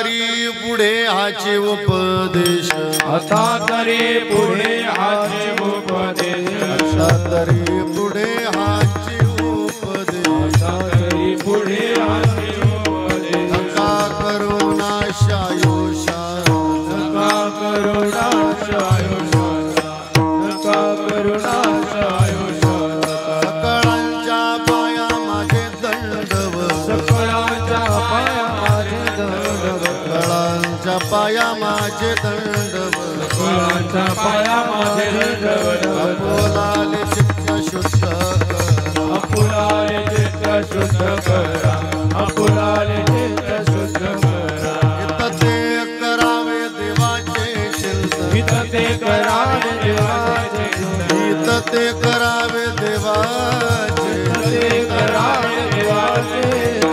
तरी पुढे हाचे उपदेश, आता तरी पुढे हाचे उपदेश, आता तरी पुढे हाचे उपदेश, आता तरी पुढे हाचे उपदेश. नका करुणा शायुषा, नका करुणा शायुषा, नका करुणा शायुषा. सकळांच्या पाया माझे दंडवत, सकळांच्या पाया माझे दंडवत, सकळांच्या पाया माझे दंडवत, सकळांच्या पाया माझे दंडवत. अपोलाले चित्त शुद्ध करा, अपुलाले चित्त शुद्ध करा, अपुलाले चित्त शुद्ध करा. इतते करावे देवाचे चिंतन, इतते करावे देवाचे चिंतन, इतते करावे देवाचे, इतते करावे देवाचे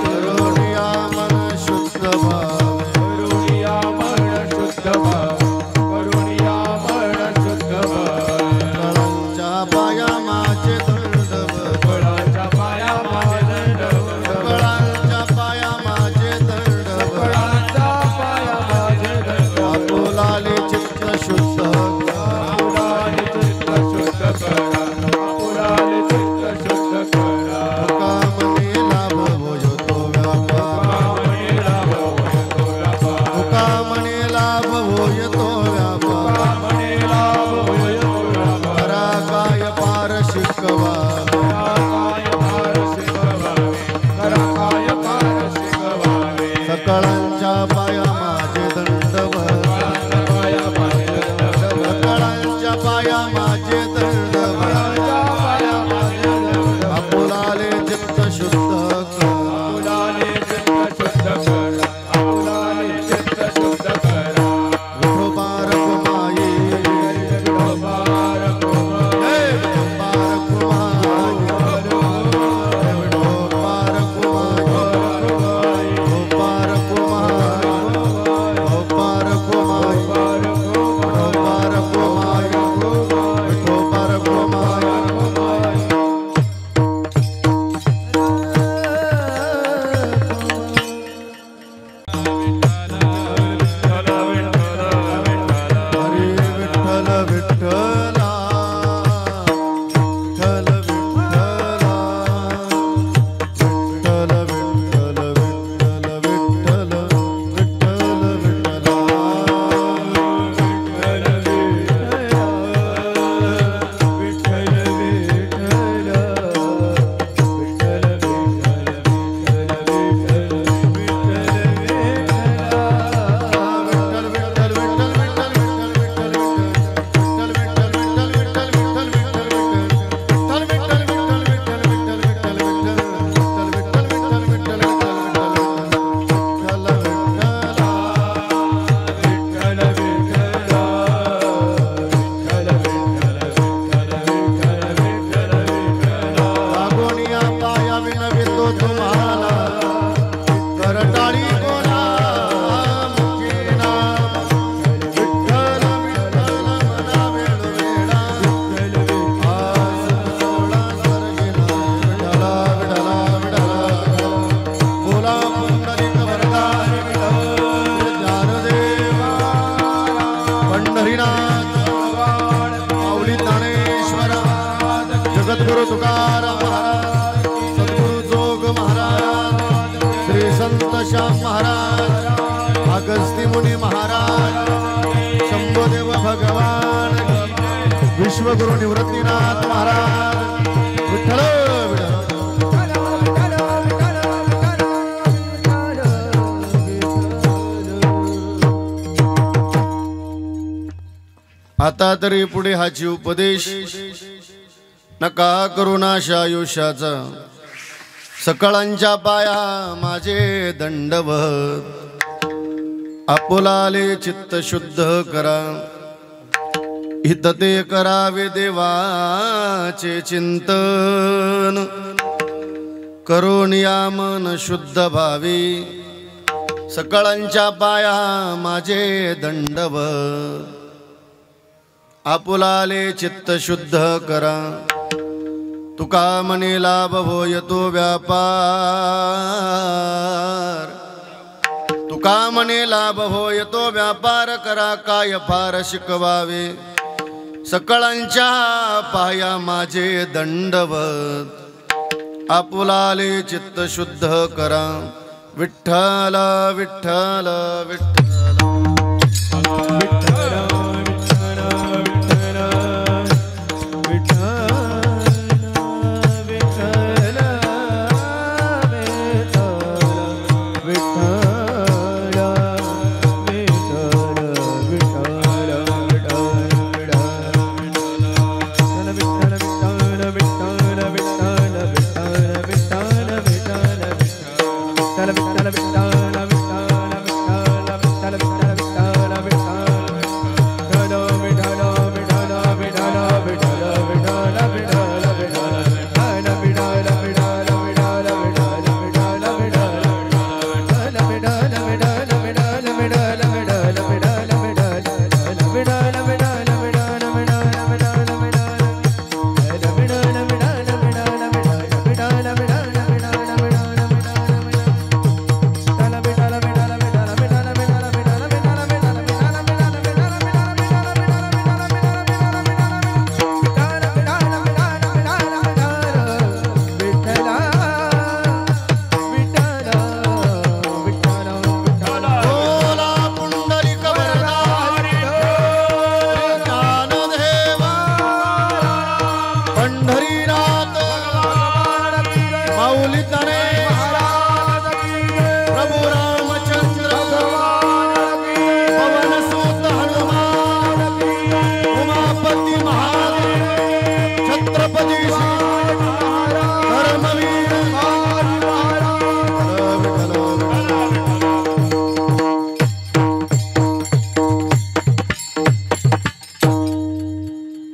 करुणिया मन शुद्ध भावे, करुणिया मन शुद्ध भाव, करुणिया मन शुद्ध भाव. सकळांच्या पाया माझे दंडवत, सकळांच्या पाया माझे दंडवत, सकळांच्या पाया माझे दंडवत, सकळांच्या पाया माझे दंडवत. अपोलाले चित्त शुद्ध करा, अपुलाले चित्त शुद्ध करा, अपुलाले चित्त शुद्ध करा. कामने लाभ होय तो व्यापार, कामने लाभ होय तो व्यापार, कामने लाभ होय तो व्यापार, कामने लाभ होय तो व्यापार. करा काय पार शिकवावे, काय पार शिकवावे, करा काय पार शिकवावे. सकळांच्या पाया माझे दंडवत, सकळांच्या पाया माझे दंडवत, सकळांच्या पाया माझे दंडवत, सकळांच्या पाया माझे दंडवत. अपोलाले चित्त शुद्ध करा, अपुलाले चित्त शुद्ध करा, अपुलाले चित्त शुद्ध करा. विठोबार कुमाई, विठोबार कुमार, हे विठोबार कुमाई, विठोबार कुमाई, विठोबार कुमाई, विठोबार कुमाई, विठोबार कुमाई, विठोबार कुमाई. हरी विठ्ठल विठ्ठला, विठ्ठल विठ्ठला, विठ्ठल विठ्ठल विठ्ठल विठ्ठल विठ्ठल लागोनिया पाया विनवितो तुम्हाला, करटाळी बोला मुखी नाम, विठ्ठल विठ्ठल मना वेळोवेळा, आज सोळा सर्गिना, विठ्ठला विठ्ठला विठ्ठला, बोला पुंडलिक वरदान विठ्ठल, ज्ञानदेवा पंढरीनाथ माऊली ज्ञानेश्वर, जगद्गुरु तुकाराम महाराज, सद्गुरु जोग महाराज, श्री संत श्याम महाराज, अगस्ती मुनी महाराज, शंभोदेव भगवान, विश्वगुरु निवृत्तीनाथ महाराज, विठ्ठल आता तरी पुढे हाची उपदेश, नका करुणाशा आयुष्याचा, सकळांच्या पाया माझे दंडवत, आपुलाले चित्त शुद्ध करा, हितते करावे देवाचे चिंतन, करुणिया मन शुद्ध भावी, सकळांच्या पाया माझे दंडवत, आपुलाले चित्त शुद्ध करा, तुका म्हणे लाभ होय तो व्यापार, तुका म्हणे लाभ होय तो व्यापार करा, काय फार शिकवावे सकळांच्या पाया माझे दंडवत, आपुलाले चित्त शुद्ध करा, विठ्ठल विठ्ठल विठ्ठल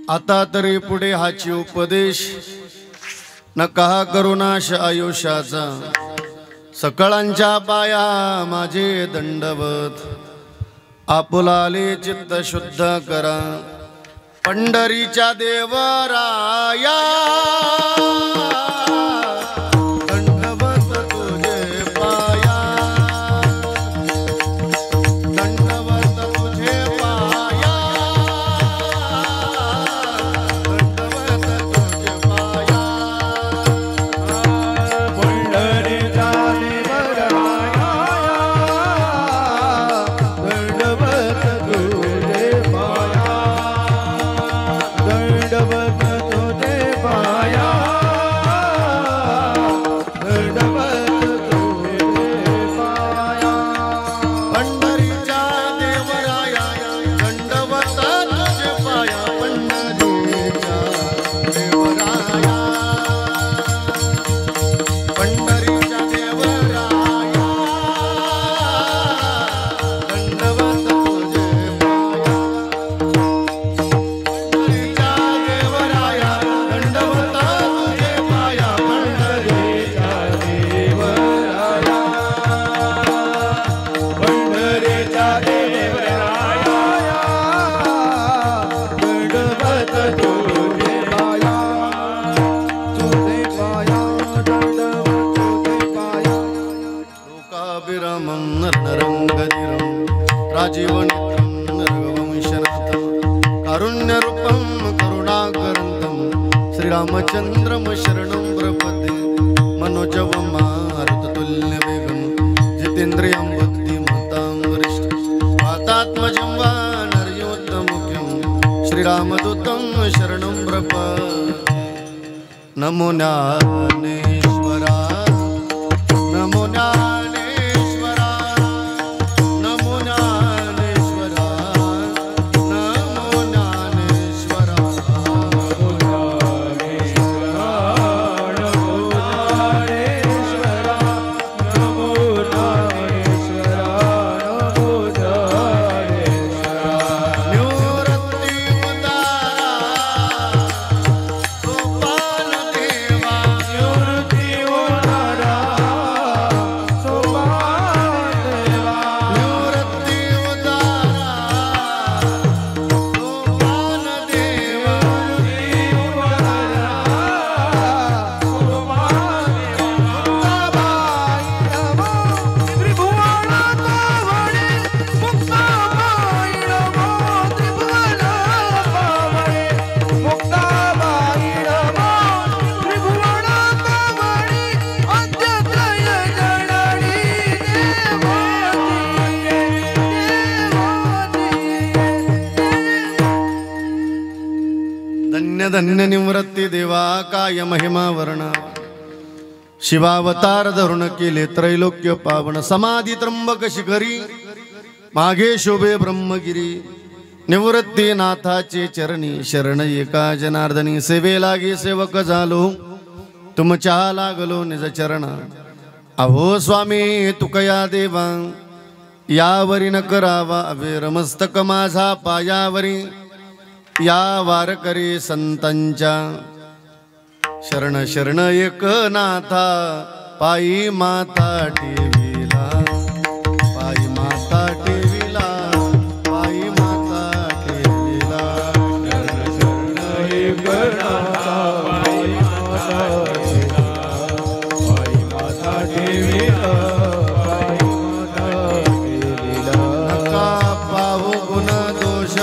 आता तरी पुढे हाची उपदेश, नका करुणाश आयुष्याचा, सकळांच्या पाया माझे दंडवत, आपुलाले चित्त शुद्ध करा, पंढरीच्या देवराया रामचंद्रम शरणं प्रपदे, मनोजवं मारुततुल्यवेगं, जितेन्द्रियं बुद्धिमतां वरिष्ठं, वातात्मजं वानरयोत्तमुख्यं, श्रीरामदूतं शरणं प्रपदे। नमो ज्ञानेश्वरा, नमो ज्ञानेश्वरा, नमो ज्ञानेश्वरा, नमो ज्ञानेश्वरा। You're धन्य धन्य निवृत्ती देवा काय महिमा वर्ण शिवावतार धरून केले त्रैलोक्य पावन समाधी त्र्यंबक शिखरी मागे शोभे ब्रह्मगिरी निवृत्ती नाथाचे चरणी शरण एका जनार्दनी सेवे लागे सेवक झालो तुमच्या लागलो निज चरण अहो स्वामी तुकया देवा यावरी न करावा अवेर मस्तक माझा पायावरी या वारकरी संतांच्या शरण शरण एक नाथा पायी माता ठेविला पायी माता ठेविला पायी माता ठेविला शरण एक नाथा पायी माता ठेविला पायी माता ठेविला पायी माता ठेविला नका पाहू गुण दोष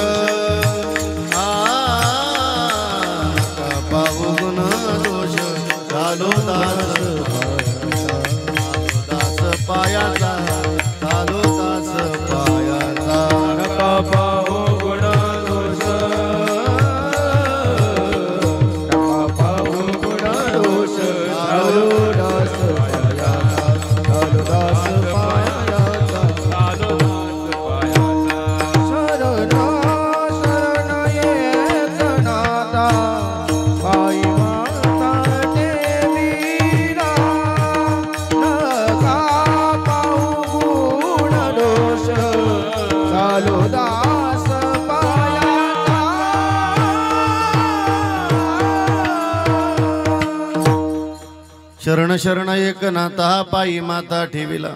नका पाहू गुण दोष चालो दास दास पायाचा चालो दास पायाचा नका पाहू गुण दोष नका पाहू गुण दोष चालो दास पायाचा चालो दास पायाचा चालो दास पायाचा शरणा शरण येत नाथा पायी माता देवीला नका पाहू गुण दोष चालो दास पायाचा शरण शरण एक नाथा पायी माता ठेविला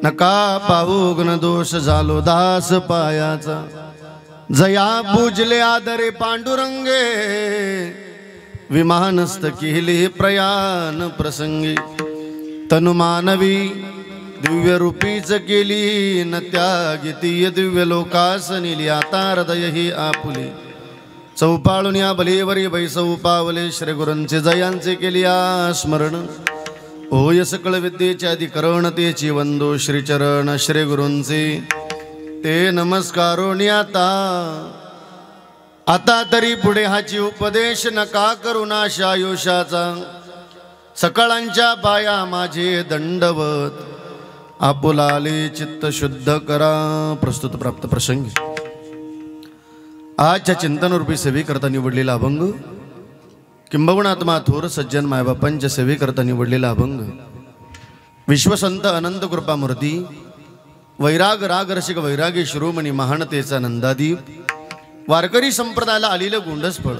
नका पाहू गुण दोष झालो दास पायाचा जया पूजले आदरे पांडुरंगे विमानस्थ केले प्रयाण प्रसंगी तनु मानवी दिव्य रूपीच केली न त्यागितीय दिव्य लोकास नेली आता हृदय ही आपुली चौपाळून या बलीवरी बैसव पावले श्री गुरूंचे जयांचे केली स्मरण होय सकळ विद्येचे अधिकरण तेची वंदो श्रीचरण श्री गुरूंचे ते नमस्कारोनी आता तरी पुढे हाची उपदेश नका करू नाशा आयुष्याचा सकळांच्या पाया माझे दंडवत आपुलाले चित्त शुद्ध करा प्रस्तुत प्राप्त प्रसंगी आजच्या चिंतनरूपी सेवेकरता निवडलेला अभंग किंबहुना थोर सज्जन मायबापांच्या सेवेकरता निवडलेला अभंग विश्वसंत अनंत कृपामूर्ती वैराग राग रसिक वैरागी शिरोमणी महानतेचा नंदादीप वारकरी संप्रदायाला आलेलं गोंडसफळ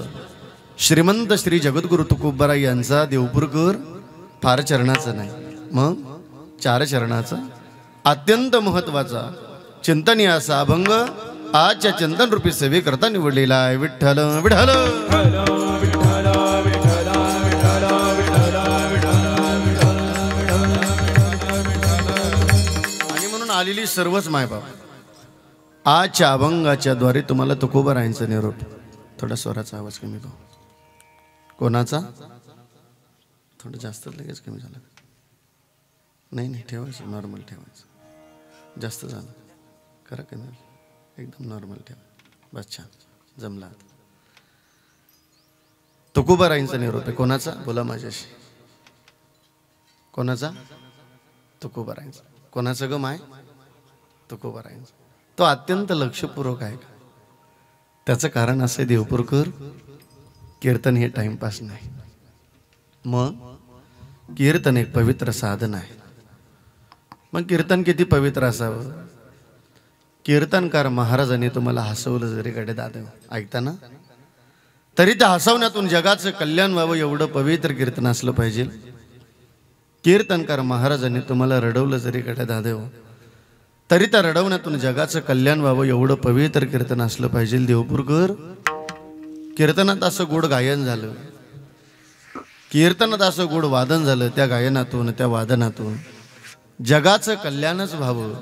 श्रीमंत श्री जगद्गुरु तुकोबराय यांचा देवपूरकर फार चरणाचा नाही मग चार चरणाचा अत्यंत महत्वाचा चिंतनीय असा अभंग आजच्या चिंतन रूपी सेवेकरता निवडलेला आहे विठ्ठल विठ्ठल आणि म्हणून आलेली सर्वच मायबाप आजच्या अभंगाच्या द्वारे तुम्हाला तुकोबरायांचा निरोप थोडा स्वराचा आवाज कमी करू कोणाचा थोडं जास्त लगेच कमी झालं नाही ठेवायचं नॉर्मल ठेवायचं जास्त झालं करा कमी एकदम नॉर्मल ठेवा बस छान जमला तुकोबरायांचा निरोप आहे कोणाचा बोला माझ्याशी कोणाचा तुकोबरायांचा कोणाचं ग माय तुकोबरायांचा तो अत्यंत लक्षपूर्वक आहे का त्याचं कारण असे देवपूरकर कीर्तन हे टाइमपास नाही मग कीर्तन एक पवित्र साधन आहे मग कीर्तन किती पवित्र असावं कीर्तनकार महाराजांनी तुम्हाला हसवलं जरी कडे दादा ऐकताना तरी त्या हसवण्यातून जगाचं कल्याण व्हावं एवढं पवित्र कीर्तन असलं पाहिजे कीर्तनकार महाराजांनी तुम्हाला रडवलं जरी कडे दादा तरी त्या रडवण्यातून जगाचं कल्याण व्हावं एवढं पवित्र कीर्तन असलं पाहिजे देवपूरकर कीर्तनात असं गोड गायन झालं कीर्तनात असं गोड वादन झालं त्या गायनातून त्या वादनातून जगाचं कल्याणच व्हावं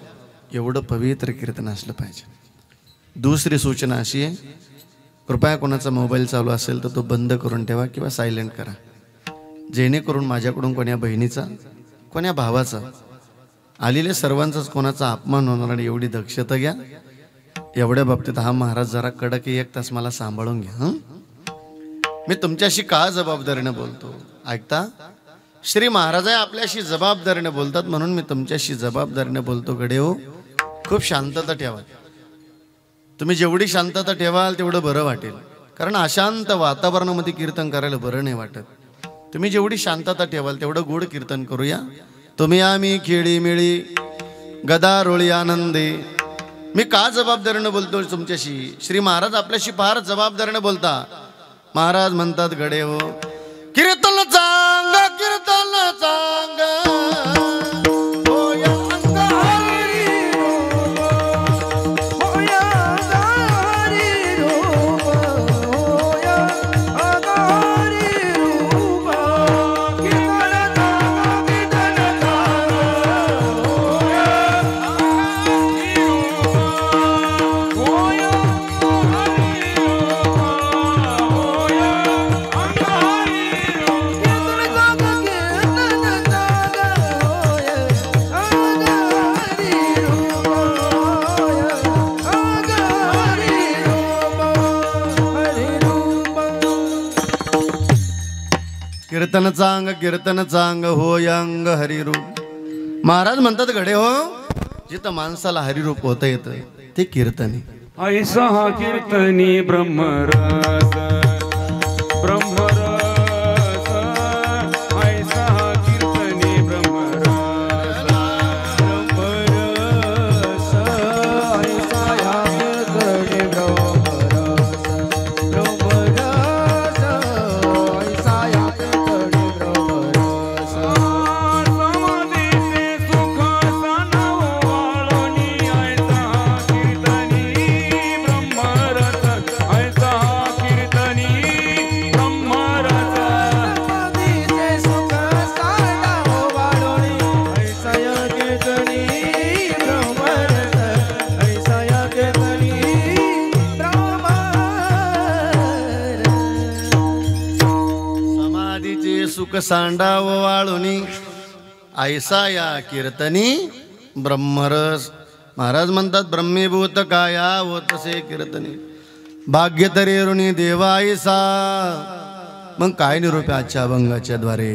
एवढं पवित्र कीर्तन असलं पाहिजे दुसरी सूचना अशी आहे कृपया कोणाचा मोबाईल चालू असेल तर तो बंद करून ठेवा किंवा सायलेंट करा जेणेकरून माझ्याकडून कोण्या बहिणीचा कोण्या भावाचा आलेल्या सर्वांचाच कोणाचा अपमान होणार आणि एवढी दक्षता घ्या एवढ्या बाबतीत हा महाराज जरा कडक 1 तास मला सांभाळून घ्या मी तुमच्याशी का जबाबदारीने बोलतो ऐकता. श्री महाराज आपल्याशी जबाबदारीने बोलतात म्हणून मी तुमच्याशी जबाबदारीने बोलतो. गडे हो, खूप शांतता ठेवा. तुम्ही जेवढी शांतता ठेवाल तेवढं बरं वाटेल. कारण अशांत वातावरणामध्ये कीर्तन करायला बरं नाही वाटत. तुम्ही जेवढी शांतता ठेवाल तेवढं गोड कीर्तन करूया. तुम्ही आम्ही खेळी मिळी गदा रोळी आनंदे. मी का जबाबदारीने बोलतो तुमच्याशी. श्री महाराज आपल्याशी फार जबाबदारीने बोलता. महाराज म्हणतात गडे हो, कीर्तन चांग कीर्तन चांग कीर्तन चांग होयांग हरिरूप. महाराज म्हणतात गडे हो, जिथं माणसाला हरिरूप होता येतं ते कीर्तनी. ऐसा हा कीर्तनी ब्रह्मरस ब्रह्मरस. ऐसा हा कीर्तनी ब्रह्मरस ब्रह्मरस. ऐसा हा कीर्तनी ब्रह्मरस ब्रह्मरस. ऐसा हा कीर्तनी ब्रह्मरस. समाधीचे सुख सानव वाळोनी. ऐसा हा कीर्तनी ब्रह्मरस. ऐसा हा कीर्तनी ब्रह्मरस. समाधीचे सुख सानव वाळोनी. ऐसा या कीर्तनी ब्रह्मरस. ऐसा या कीर्तनी ब्रह्मरस. समाधीचे सुख सांडाव वाळुनी. ऐसा या कीर्तनी ब्रह्मरस. महाराज म्हणतात ब्रह्मीभूत काया होतसे कीर्तनी. भाग्य तरी ऋणी देवा ऐसा. मग काय निरोप आहे आजच्या अभंगाच्या द्वारे.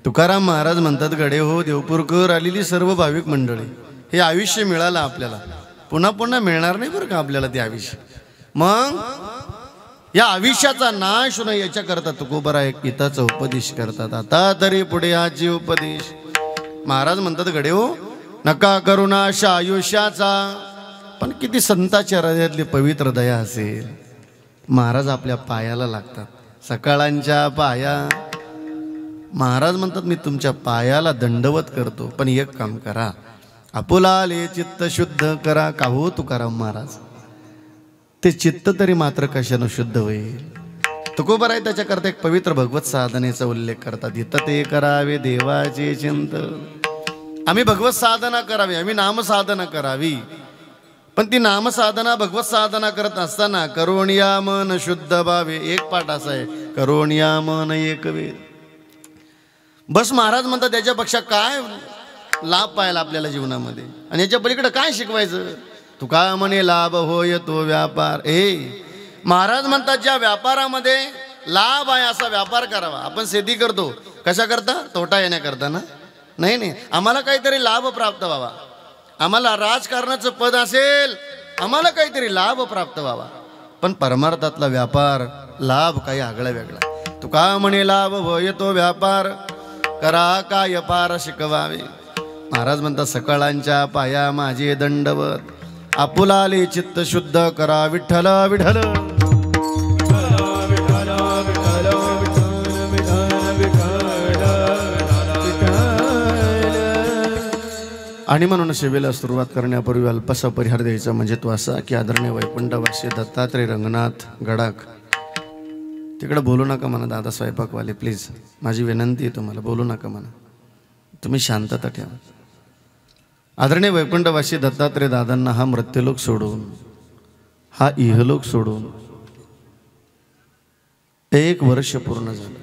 तुकाराम महाराज म्हणतात गडे हो, देवपूरकर आलेली सर्व भाविक मंडळी, हे आयुष्य मिळालं आपल्याला, पुन्हा पुन्हा मिळणार नाही बरं का आपल्याला ते आयुष्य. मग या आयुष्याचा नाश न याच्याकरता तुकोबरा एक गीताचा उपदेश करतात. आता तरी पुढे आजी उपदेश. महाराज म्हणतात गडे हो, नका करू नाश आयुष्याचा. पण किती संतांच्या हृदयातली पवित्र दया असेल. महाराज आपल्या पायाला लागतात, सकाळांच्या पाया. महाराज म्हणतात मी तुमच्या पायाला दंडवत करतो, पण एक काम करा, आपुलाले चित्त शुद्ध करा. का हो तुकाराम महाराज, ते चित्त तरी मात्र कशानं शुद्ध होईल. तुकोबराय त्याच्याकरता एक पवित्र भगवत साधनेचा उल्लेख करतात. इथं ते करावे देवाचे चिंतन. आम्ही भगवत साधना करावी, आम्ही नामसाधना करावी. पण ती नामसाधना भगवत साधना करत असताना करोणिया मन शुद्ध भावे. एक पाठ असा आहे, करोणिया मन एक वेद. बस महाराज म्हणतात त्याच्यापेक्षा काय लाभ पाहायला आपल्याला जीवनामध्ये, आणि याच्या पलीकडे काय शिकवायचं. तुका म्हणे लाभ होय तो व्यापार. महाराज म्हणतात ज्या व्यापारामध्ये लाभ आहे असा व्यापार करावा. आपण शेती करतो कशा करता, तोटा येण्याकरता ना. नाही, आम्हाला काहीतरी लाभ प्राप्त व्हावा. आम्हाला राजकारणाचं पद असेल, आम्हाला काहीतरी लाभ प्राप्त व्हावा. पण परमार्थातला व्यापार लाभ काही आगळा वेगळा. तुका म्हणे लाभ होय तो व्यापार, करा काय पार शिकवावे. महाराज म्हणतात सकाळांच्या पाया माझे दंडवत, आपुलाले चित्त शुद्ध करा विठ्ठल विठ्ठल. आणि म्हणून सेवेला सुरुवात करण्यापूर्वी अल्पसा परिहार द्यायचा, म्हणजे तो असा की आदरणीय वैकुंठवासी दत्तात्रय रंगनाथ गडाख, तिकडे बोलू नका म्हणा दादा स्वयंपाकवाले, प्लीज माझी विनंती आहे तुम्हाला, बोलू नका म्हणा, तुम्ही शांतता ठेवा. आदरणीय वैकुंठवासी दत्तात्रय दादांना हा मृत्यूलोक सोडून, हा इहलोक सोडून 1 वर्ष पूर्ण झालं.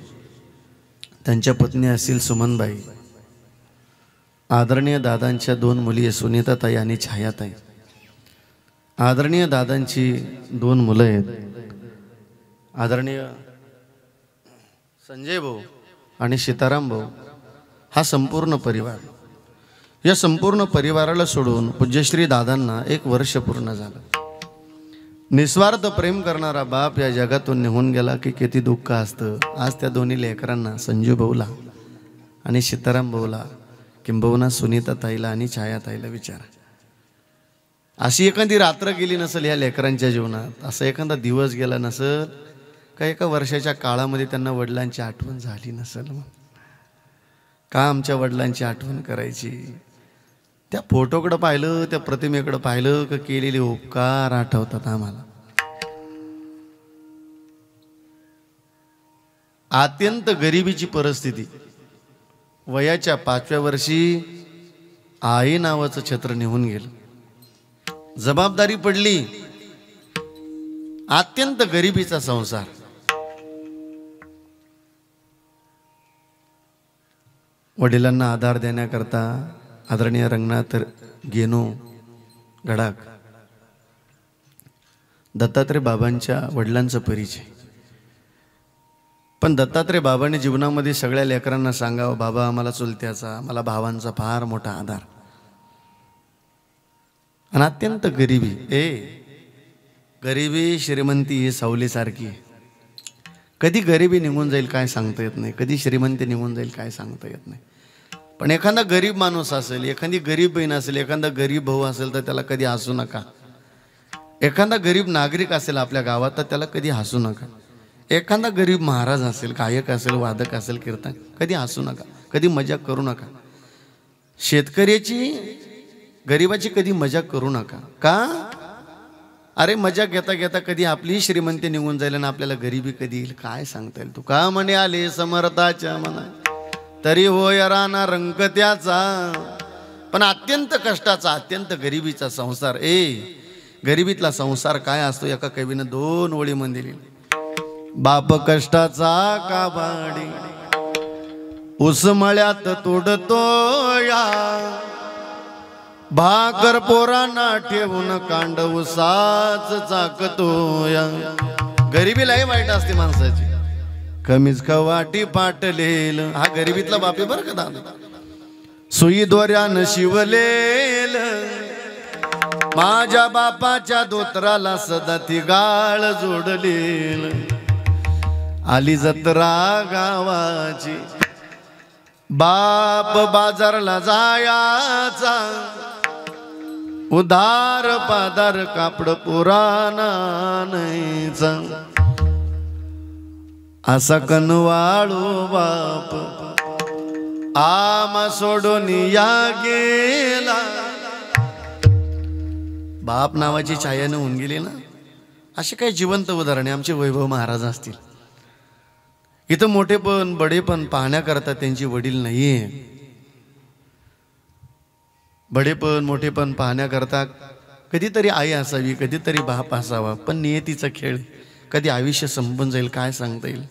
त्यांच्या पत्नी असतील सुमनबाई, आदरणीय दादांच्या 2 मुली सुनीताताई आणि छायाताई. आदरणीय दादांची 2 मुलं आहेत, आदरणीय संजय भाऊ आणि सीताराम भाऊ हा संपूर्ण परिवार, या संपूर्ण परिवाराला सोडून पूज्यश्री दादांना 1 वर्ष पूर्ण झालं. निस्वार्थ प्रेम करणारा बाप या जगातून निघून गेला की किती दुःख असतं. आज त्या दोन्ही लेकरांना, संजू भाऊला आणि सीताराम भाऊला, किंबहुना सुनीता ताईला आणि छाया ताईला विचारा. अशी एखादी रात्र गेली नसेल या लेकरांच्या जीवनात, असा एखादा दिवस गेला नसेल का एका वर्षाच्या काळामध्ये त्यांना वडिलांची आठवण झाली नसेल. मग का आमच्या वडिलांची आठवण करायची? त्या फोटोकडं पाहिलं, त्या प्रतिमेकडं पाहिलं का केलेले उपकार आठवतात आम्हाला. अत्यंत गरिबीची परिस्थिती, वयाच्या 5व्या वर्षी आई नावाचं छत्र निघून गेलं. जबाबदारी पडली, अत्यंत गरिबीचा संसार. वडिलांना आधार देण्याकरता आदरणीय रंगनाथ गेनो गडाख, दत्तात्रय बाबांच्या वडिलांचा परिचय. पण दत्तात्रय बाबांनी जीवनामध्ये सगळ्या लेकरांना सांगावं, बाबा आम्हाला चुलत्याचा, आम्हाला भावांचा फार मोठा आधार. आणि अत्यंत गरिबी, गरिबी श्रीमंती ही सावलीसारखी आहे. कधी गरिबी निघून जाईल काय सांगता येत नाही, कधी श्रीमंती निघून जाईल काय सांगता येत नाही. पण एखादा गरीब माणूस असेल, एखादी गरीब बहीण असेल, एखादा गरीब भाऊ असेल तर त्याला कधी हसू नका. एखादा गरीब नागरिक असेल आपल्या गावात तर त्याला कधी हसू नका. एखादा गरीब महाराज असेल, गायक असेल, वादक असेल, कीर्तन, कधी हसू नका, कधी मजाक करू नका. शेतकऱ्याची, गरिबाची कधी मजाक करू नका. का? अरे मजाक घेता घेता कधी आपली श्रीमंती निघून जाईल आणि आपल्याला गरिबी कधी येईल काय सांगता येईल. तू का म्हणे आले समर्थाच्या मना, तरी होय राणा रंग त्याचा. पण अत्यंत कष्टाचा, अत्यंत गरिबीचा संसार. गरिबीतला संसार काय असतो एका कवीनं 2 ओळीमध्ये लिहिली. बाप कष्टाचा काबाडी, उसमळ्यात तोडतो या, भाकर पोरांना ठेवून कांड उसाच चाकतो या. गरिबी लय वाईट असते माणसाची, कमीच कवाटी पाटलेल. हा गरिबीतला बापे बरं का दादा. सुई दोऱ्यानं शिवलेल, माझ्या बापाच्या धोत्राला सदा ती गाळ जोडलेल. आली जत्रा गावाची, बाप बाजारला जायाचा, उधार पादार कापड पुराणाचा. असा कनवाळू बाप आम सोडून या गेला. बाप नावाची छायानं होऊन गेली ना. असे काही जिवंत उदाहरणे आमचे वैभव महाराज असतील. इथं मोठेपण बडेपण पाहण्याकरता त्यांची वडील नाहीये. बडेपण मोठेपण पाहण्याकरता कधीतरी आई असावी, कधीतरी बाप असावा. पण नियतीचा खेळ, कधी आयुष्य संपून जाईल काय सांगता येईल.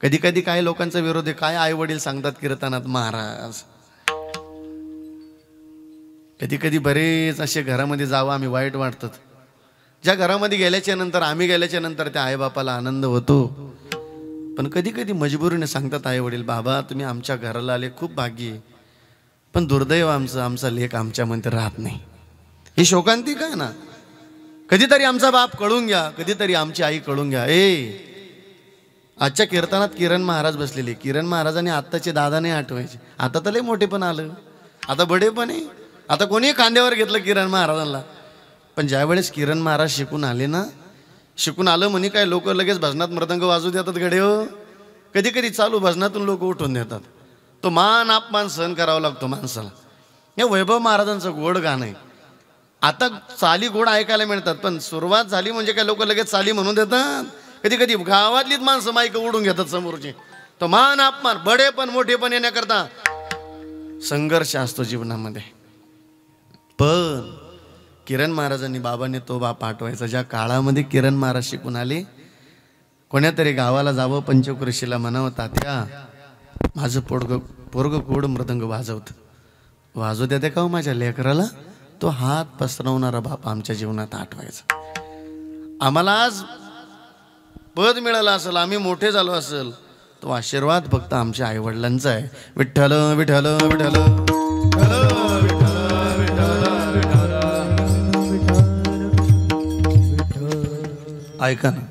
कधी कधी काही लोकांचा विरोध आहे. काय आई वडील सांगतात कीर्तनात महाराज. कधी कधी बरेच असे घरामध्ये जावं आम्ही वाईट वाटतात. ज्या घरामध्ये गेल्याच्या नंतर, आम्ही गेल्याच्या नंतर त्या आईबापाला आनंद होतो. पण कधी कधी मजबुरीने सांगतात आई वडील, बाबा तुम्ही आमच्या घराला आले खूप भाग्य आहे, पण दुर्दैव आमचा लेक आमच्यामध्ये राहत नाही. ही शोकांतिक आहे ना. कधीतरी आमचा बाप कळून घ्या, कधीतरी आमची आई कळून घ्या. आजच्या कीर्तनात किरण महाराज बसलेले. किरण महाराजांनी आत्ताचे दादा नाही आठवायचे. आता तर लय मोठे पण आलं, आता बडे पण आहे. आता कोणी खांद्यावर घेतलं किरण महाराजांना. पण ज्यावेळेस किरण महाराज शिकून आले ना, शिकून आलं म्हणे काय लोक लगेच भजनात मृदंग वाजू देतात गडे हो. कधी कधी चालू भजनातून लोक उठून देतात. तो मान अपमान सहन करावा लागतो माणसाला. हे वैभव महाराजांचं गोड गाणं आहे. आता चाली गोड ऐकायला मिळतात, पण सुरुवात झाली म्हणजे काय लोक लगेच चाली म्हणून देतात. कधी कधी गावातलीच माणसं माईक उडून घेतात समोरचे. तो मान अपमान, बडे पण मोठे पण येण्याकरता संघर्ष असतो जीवनामध्ये. पण किरण महाराजांनी, बाबांनी तो बाप पाठवायचा. ज्या काळामध्ये किरण महाराज शिकून आले, कोण्यातरी गावाला जावं, पंचकृषीला म्हणावं, तात्या माझं पोरग गोड मृदंग वाजवत द्या का हो माझ्या लेकराला. तो हात पसरवणारा बाप आमच्या जीवनात आठवायचा. आम्हाला आज पद मिळालं असेल, आम्ही मोठे झालो असेल, तो आशीर्वाद फक्त आमच्या आईवडिलांचा आहे. विठ्ठल विठ्ठल विठ्ठल ऐका ना.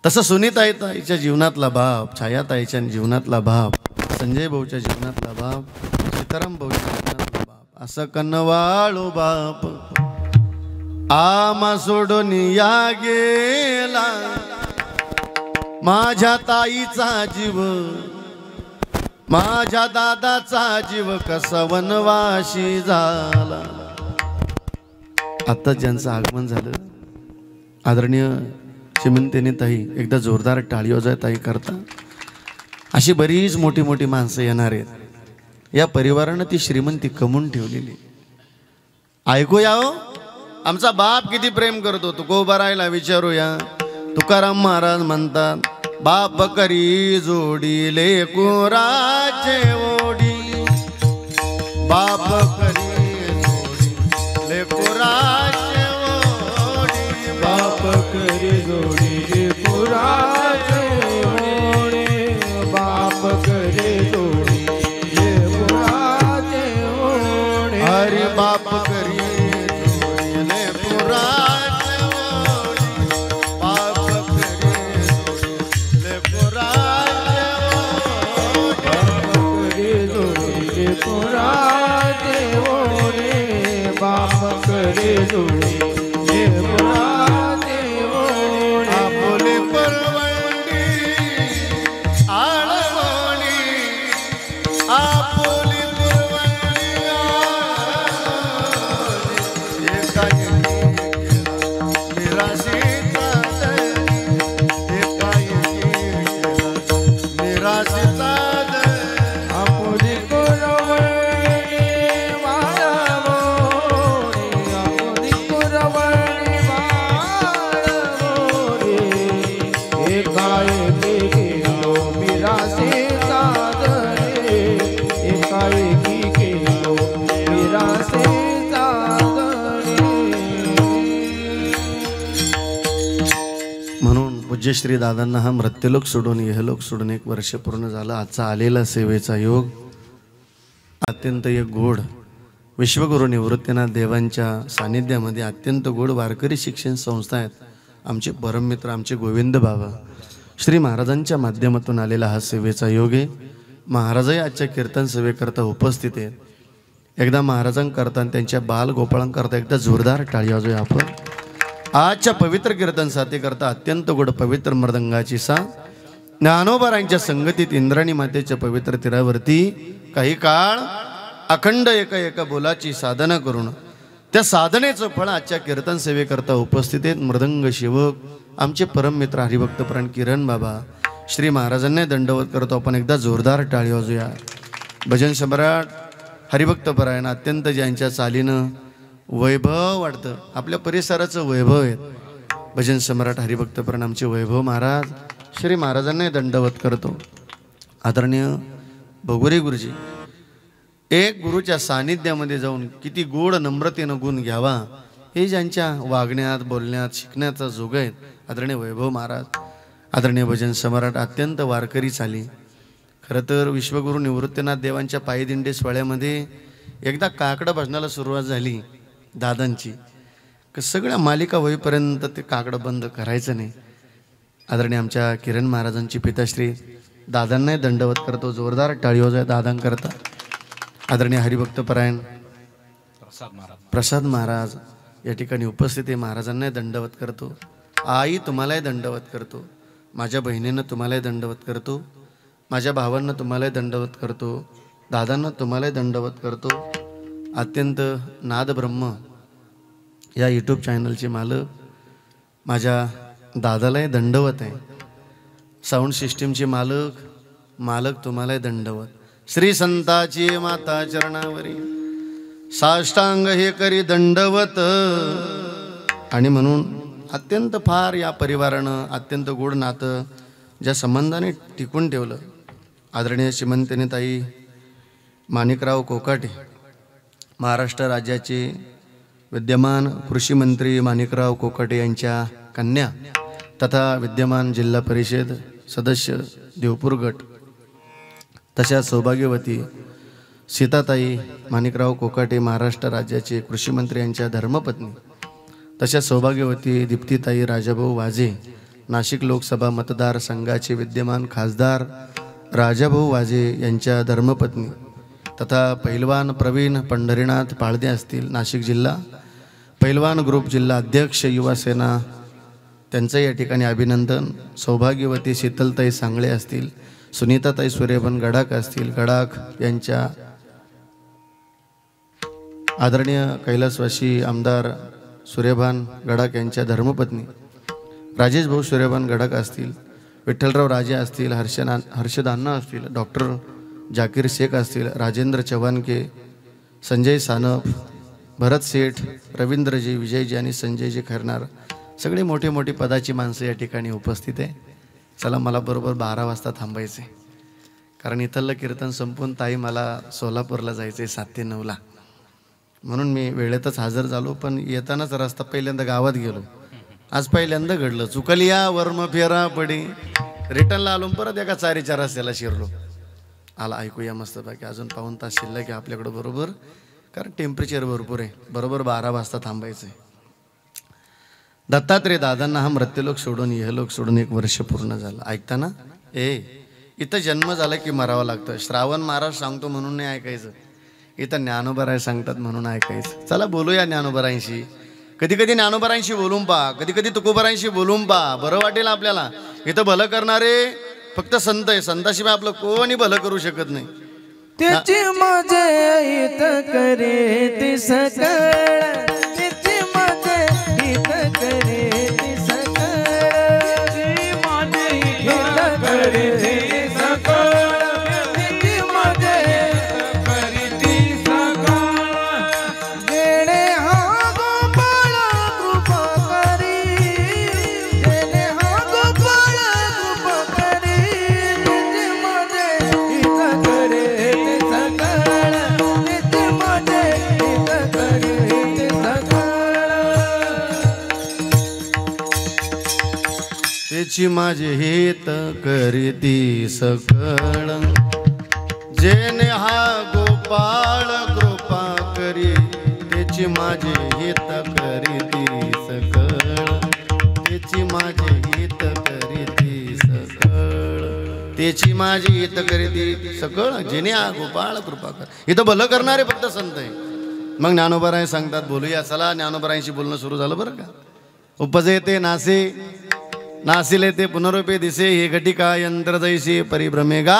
तसं सुनीताईच्या जीवनातला बाप, छायाताईच्या जीवनातला बाप, संजय भाऊच्या जीवनातला बाप, सीताराम भाऊच्या जीवनातला बाप, असं कन्नवाळू बाप आमा सोडून या गेला. माझ्या ताईचा जीव, माझ्या दादाचा जीव कसा वनवाशी झाला. आता ज्यांचं आगमन झालं आदरणीय श्रीमंतीने ताई, एकदा जोरदार टाळी वाजवा ताई करता. अशी बरीच मोठी मोठी माणसं येणार आहेत. या परिवारानं ती श्रीमंती कमवून ठेवलेली. ऐकूया हो, आमचा बाप किती प्रेम करतो. तुकोबारायला विचारूया. तुकाराम महाराज म्हणतात, बाप करी जोडी लेकुराचे ओढी, बाप करी जोडी लेकुराचे ओढी, बाप करी जोडी पुराचे ओढे, बाप करी जोडी पुराचे ओढे. हरी बाप करी जोडी लेकुराचे ओढी, बाप करी जोडी लेकुराचे ओढी, बाप करी जोडी पुराचे ओढे, बाप करी जोडी पुराचे ओढे. आपुले परवंडी आळवणी, आपुले परवंडी आळवणी. एकाएकी केला निराशेचा दर, एकाएकी केला निराशेचा दर. आपुली कुरवडी वाळवणी, आपुली कुरवडी वाळवणी. एकाएकी केलो मिरासेचा दरे, एकाएकी केलो मिरासेचा दरे. म्हणून पूज्यश्री दादांना हा मृत्यूलोक सोडून इहलोक सोडून 1 वर्ष पूर्ण झालं. आजचा आलेला सेवेचा योग अत्यंत एक गोड, विश्वगुरू निवृत्तीनाथ देवांच्या सानिध्यामध्ये अत्यंत गोड वारकरी शिक्षण संस्था आहेत. आमचे परममित्र आमचे गोविंद बाबा श्री महाराजांच्या माध्यमातून आलेला हा सेवेचा योग आहे. महाराजही आजच्या कीर्तन सेवेकरता उपस्थित आहेत. एकदा महाराजांकरता आणि त्यांच्या बालगोपाळांकरता एकदा जोरदार टाळी वाजवूया आपण. आजच्या पवित्र कीर्तन साथीकरता अत्यंत गोड पवित्र मृदंगाची साथ. ज्ञानोबारांच्या संगतीत इंद्राणी मातेच्या पवित्र तीरावरती काही काळ अखंड एका बोलाची साधना करून त्या साधनेचं फळ आजच्या कीर्तन सेवेकरता उपस्थित आहेत. मृदंग शिवक आमचे परममित्र हरिभक्तपरायण किरण बाबा श्री महाराजांना दंडवत करतो आपण. एकदा जोरदार टाळी वाजूया. भजन सम्राट हरिभक्तपरायण अत्यंत ज्यांच्या चालीनं वैभव वाटतं, आपल्या परिसराचं वैभव आहे. भजन सम्राट हरिभक्तपरायण आमचे वैभव महाराज श्री महाराजांना दंडवत करतो. आदरणीय भगोरी गुरुजी, एक गुरुच्या सानिध्यामध्ये जाऊन किती गोड नम्रतेनं गुण घ्यावा हे ज्यांच्या वागण्यात बोलण्यात शिकण्याचा जोग आहेत. आदरणीय वैभव महाराज, आदरणीय भजन सम्राट अत्यंत वारकरी चाली. खरं तर विश्वगुरू निवृत्तीनाथ देवांच्या पायदिंडे सोहळ्यामध्ये एकदा काकडं भजनाला सुरुवात झाली दादांची. सगळ्या मालिका होईपर्यंत ते काकडं बंद करायचं नाही. आदरणीय आमच्या किरण महाराजांची पिताश्री दादांनाही दंडवत करतो. जोरदार टाळी वाजवा दादांकरता. आदरणीय हरिभक्तपरायण प्रसाद महाराज या ठिकाणी उपस्थित आहे. महाराजांनाही दंडवत करतो. आई तुम्हालाही दंडवत करतो. माझ्या बहिणीनं तुम्हालाही दंडवत करतो. माझ्या भावांना तुम्हालाही दंडवत करतो. दादांना तुम्हालाही दंडवत करतो. अत्यंत नाद ब्रह्म या यूट्यूब चॅनलचे मालक माझ्या दादालाही दंडवत आहे. साऊंड सिस्टीमचे मालक तुम्हालाही दंडवत. श्री संताची माता चरणावरी साष्टांग हे करी दंडवत. आणि म्हणून अत्यंत फार या परिवारानं अत्यंत गोड नातं ज्या संबंधाने टिकून ठेवलं. आदरणीय श्रीमंतीने ताई माणिकराव कोकाटे, महाराष्ट्र राज्याचे विद्यमान कृषी मंत्री माणिकराव कोकाटे यांच्या कन्या तथा विद्यमान जिल्हा परिषद सदस्य देवपूर गट, तशा सौभाग्यवती सीताताई माणिकराव कोकाटे महाराष्ट्र राज्याचे कृषी मंत्री यांच्या धर्मपत्नी, तशा सौभाग्यवती दीप्तीताई राजाभाऊ वाजे नाशिक लोकसभा मतदारसंघाचे विद्यमान खासदार राजाभाऊ वाजे यांच्या धर्मपत्नी, तथा पैलवान प्रवीण पंढरीनाथ पाळदे असतील नाशिक जिल्हा पैलवान ग्रुप जिल्हा अध्यक्ष युवा सेना, त्यांचं या ठिकाणी अभिनंदन. सौभाग्यवती शीतलताई सांगळे असतील, सुनीताताई सूर्यभान गडाख असतील, गडाख यांच्या आदरणीय कैलासवासी आमदार सूर्यभान गडाख यांच्या धर्मपत्नी राजेश भाऊ सूर्यभान गडाख असतील, विठ्ठलराव राजे असतील, हर्षदान्ना असतील, डॉक्टर जाकीर शेख असतील, राजेंद्र चव्हाणके, संजय सानप, भरत सेठ, रवींद्रजी, विजयजी आणि संजयजी खैरनार, सगळी मोठी मोठी पदाची माणसं या ठिकाणी उपस्थित आहे. चला, मला बरोबर 12 वाजता थांबायचे, कारण इथलं कीर्तन संपून ताई मला सोलापूरला जायचं आहे 7 ते 9ला, म्हणून मी वेळेतच हजर झालो. पण येतानाच रस्ता पहिल्यांदा गावात गेलो, आज पहिल्यांदा घडलं, चुकलिया वर्म फेरा पडी, रिटर्नला आलो परत एका 4-4 रस्त्याला शिरलो. आला ऐकूया मस्त बाकी, अजून 1 तास शिल्लक आहे आपल्याकडं बरोबर, कारण टेम्परेचर भरपूर आहे, बरोबर 12 वाजता थांबायचं आहे. दत्तात्रय दादांना हा मृत्यूलोक सोडून इहलोक सोडून 1 वर्ष पूर्ण झालं. ऐकताना इथं जन्म झाला की मरावं लागतं. श्रावण महाराज सांगतो म्हणून नाही ऐकायचं, इथं ज्ञानोबराय सांगतात म्हणून ऐकायचं. चला बोलूया ज्ञानोबरायांशी, कधी कधी ज्ञानोबरायांशी बोलून पहा, कधी कधी तुकोबरायांशी बोलून पहा, बरं वाटेल आपल्याला. इथं भलं करणारे फक्त संत आहे, संताशिवाय आपलं कोणी भलं करू शकत नाही. त्याची माझे हित करे ते सकळ, त्याची माझे हित करे ते सकळ, त्याची माझे हित करे ते सकळ, त्याची माझे हित करे ते सकळ. जेणे हा गोपाळ कृपा करी, जेणे हा गोपाळ कृपा करी, त्याची माझे हित करे ते सकळ, त्याची माझे हित करे ते सकळ. त्याची माझे हित करीती सकळ, जेने हा गोपाळ कृपा करी, त्याची माझे हित करीती सकळ, त्याची माझे हित करीती सकळ, त्याची माझी हित करीती सकळ, जेने हा गोपाळ कृपा कर. इथं भलं करणारे फक्त संत आहे. मग ज्ञानोबराय सांगतात बोलूया. चला, ज्ञानोबरायांशी बोलणं सुरू झालं बरं का. उपजे ते नासे, नासिले ते पुनरुपे दिसे, हे घटिका यंत्र जैसे परिभ्रमेगा.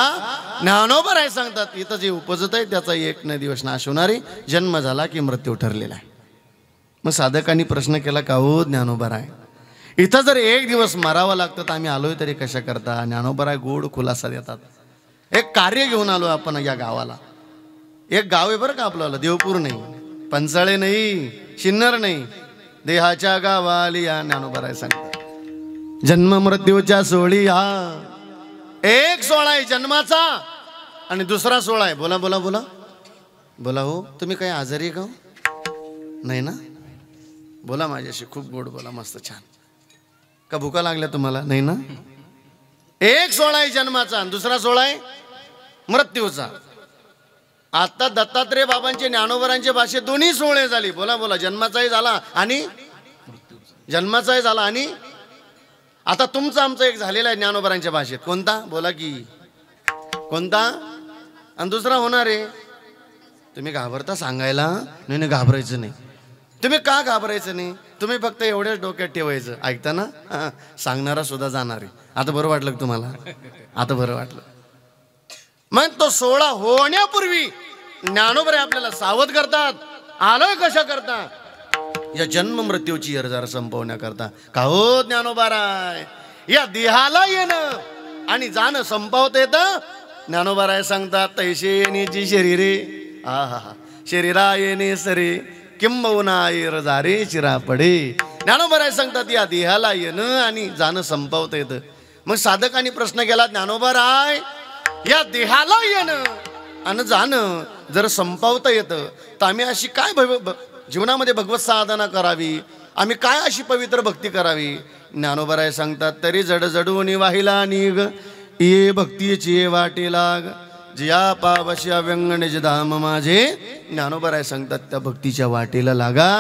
ज्ञानोबराय सांगतात इथं जे उपजत आहे त्याचा एक न दिवस नाश होणारे, जन्म झाला की मृत्यू ठरलेला आहे. मग साधकांनी प्रश्न केला का हो ज्ञानोबराय, इथं जर एक दिवस मरावं लागतं तर आम्ही आलोय तरी कशा करता. ज्ञानोबराय गोड खुलासा देतात. एक कार्य घेऊन आलो आपण या गावाला. एक गाव आहे बरं का आपल्याला, देवपूर नाही, पंचाळे नाही, शिन्नर नाही, देहाच्या गावाली या ज्ञानोबराय सांगतात. जन्म मृत्यूच्या सोहळी हा एक सोहळा आहे जन्माचा आणि दुसरा सोहळा आहे. बोला बोला बोला बोला. हो तुम्ही काही आजारी आहे का? नाही ना, बोला माझ्याशी, खूप गोड बोला, मस्त छान. का भुका लागल्या तुम्हाला? नाही ना. एक सोहळा आहे जन्माचा आणि दुसरा सोहळा आहे मृत्यूचा. आता दत्तात्रय बाबांचे ज्ञानोबरांच्या भाषेत दोन्ही सोहळे झाले. बोला बोला. जन्माचाही झाला आणि जन्माचाही झाला आणि आता तुमचं आमचं एक झालेला आहे ज्ञानोबरांच्या भाषेत. कोणता? बोला की कोणता? आणि दुसरा होणार आहे. तुम्ही घाबरता सांगायला? नाही नाही, घाबरायचं नाही. तुम्ही का घाबरायचं नाही? तुम्ही फक्त एवढ्याच डोक्यात ठेवायचं. ऐकता ना, सांगणारा सुद्धा जाणार आहे. आता बरं वाटलं का तुम्हाला? आता बरं वाटलं. मग तो सोहळा होण्यापूर्वी ज्ञानोबराय आपल्याला सावध करतात. आलोय कशा करता? या जन्म मृत्यूची अर्जार संपवण्याकरता. का हो ज्ञानोबराय, या देहाला येणं आणि जाणं संपवता येतं. ज्ञानोबराय सांगतात तैसे येण्याची शरीरे, हा हा हा, शरीरा येणे सरे किंबहुना जारे चिरा पडे. ज्ञानोबराय सांगतात या देहाला येणं आणि जाणं संपवता येतं. मग साधकांनी प्रश्न केला, ज्ञानोबराय या देहाला येणं आणि जाणं जर संपवता येतं तर आम्ही अशी काय जीवनामध्ये भगवत साधना करावी, आम्ही काय अशी पवित्र भक्ती करावी. ज्ञानोबराय सांगतात, तरी जड जडून वाहिला निग ये भक्तीची वाटे लाग, जिया पावशी अव्यंग निज धाम माझे. ज्ञानोबराय सांगतात, त्या भक्तीच्या वाटेला लागा,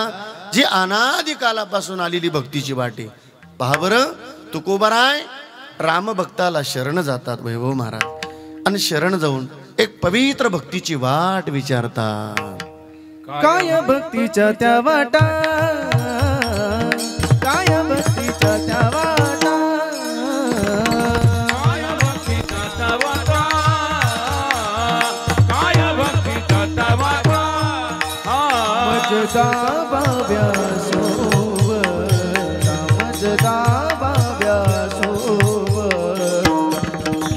जी अनादी कालापासून आलेली भक्तीची वाटे. पहा बरं, तुकोबराय रामभक्ताला शरण जातात वैभव महाराज, आणि शरण जाऊन एक पवित्र भक्तीची वाट विचारतात. काय भक्तीच्या त्या वाटा, काय भक्तीच्या त्या वाटा, काय भक्तीचा तवाटा, काय भक्तीचा तवाटा. मजदा बाब्या सोबत, मजदा बाब्या सोबत,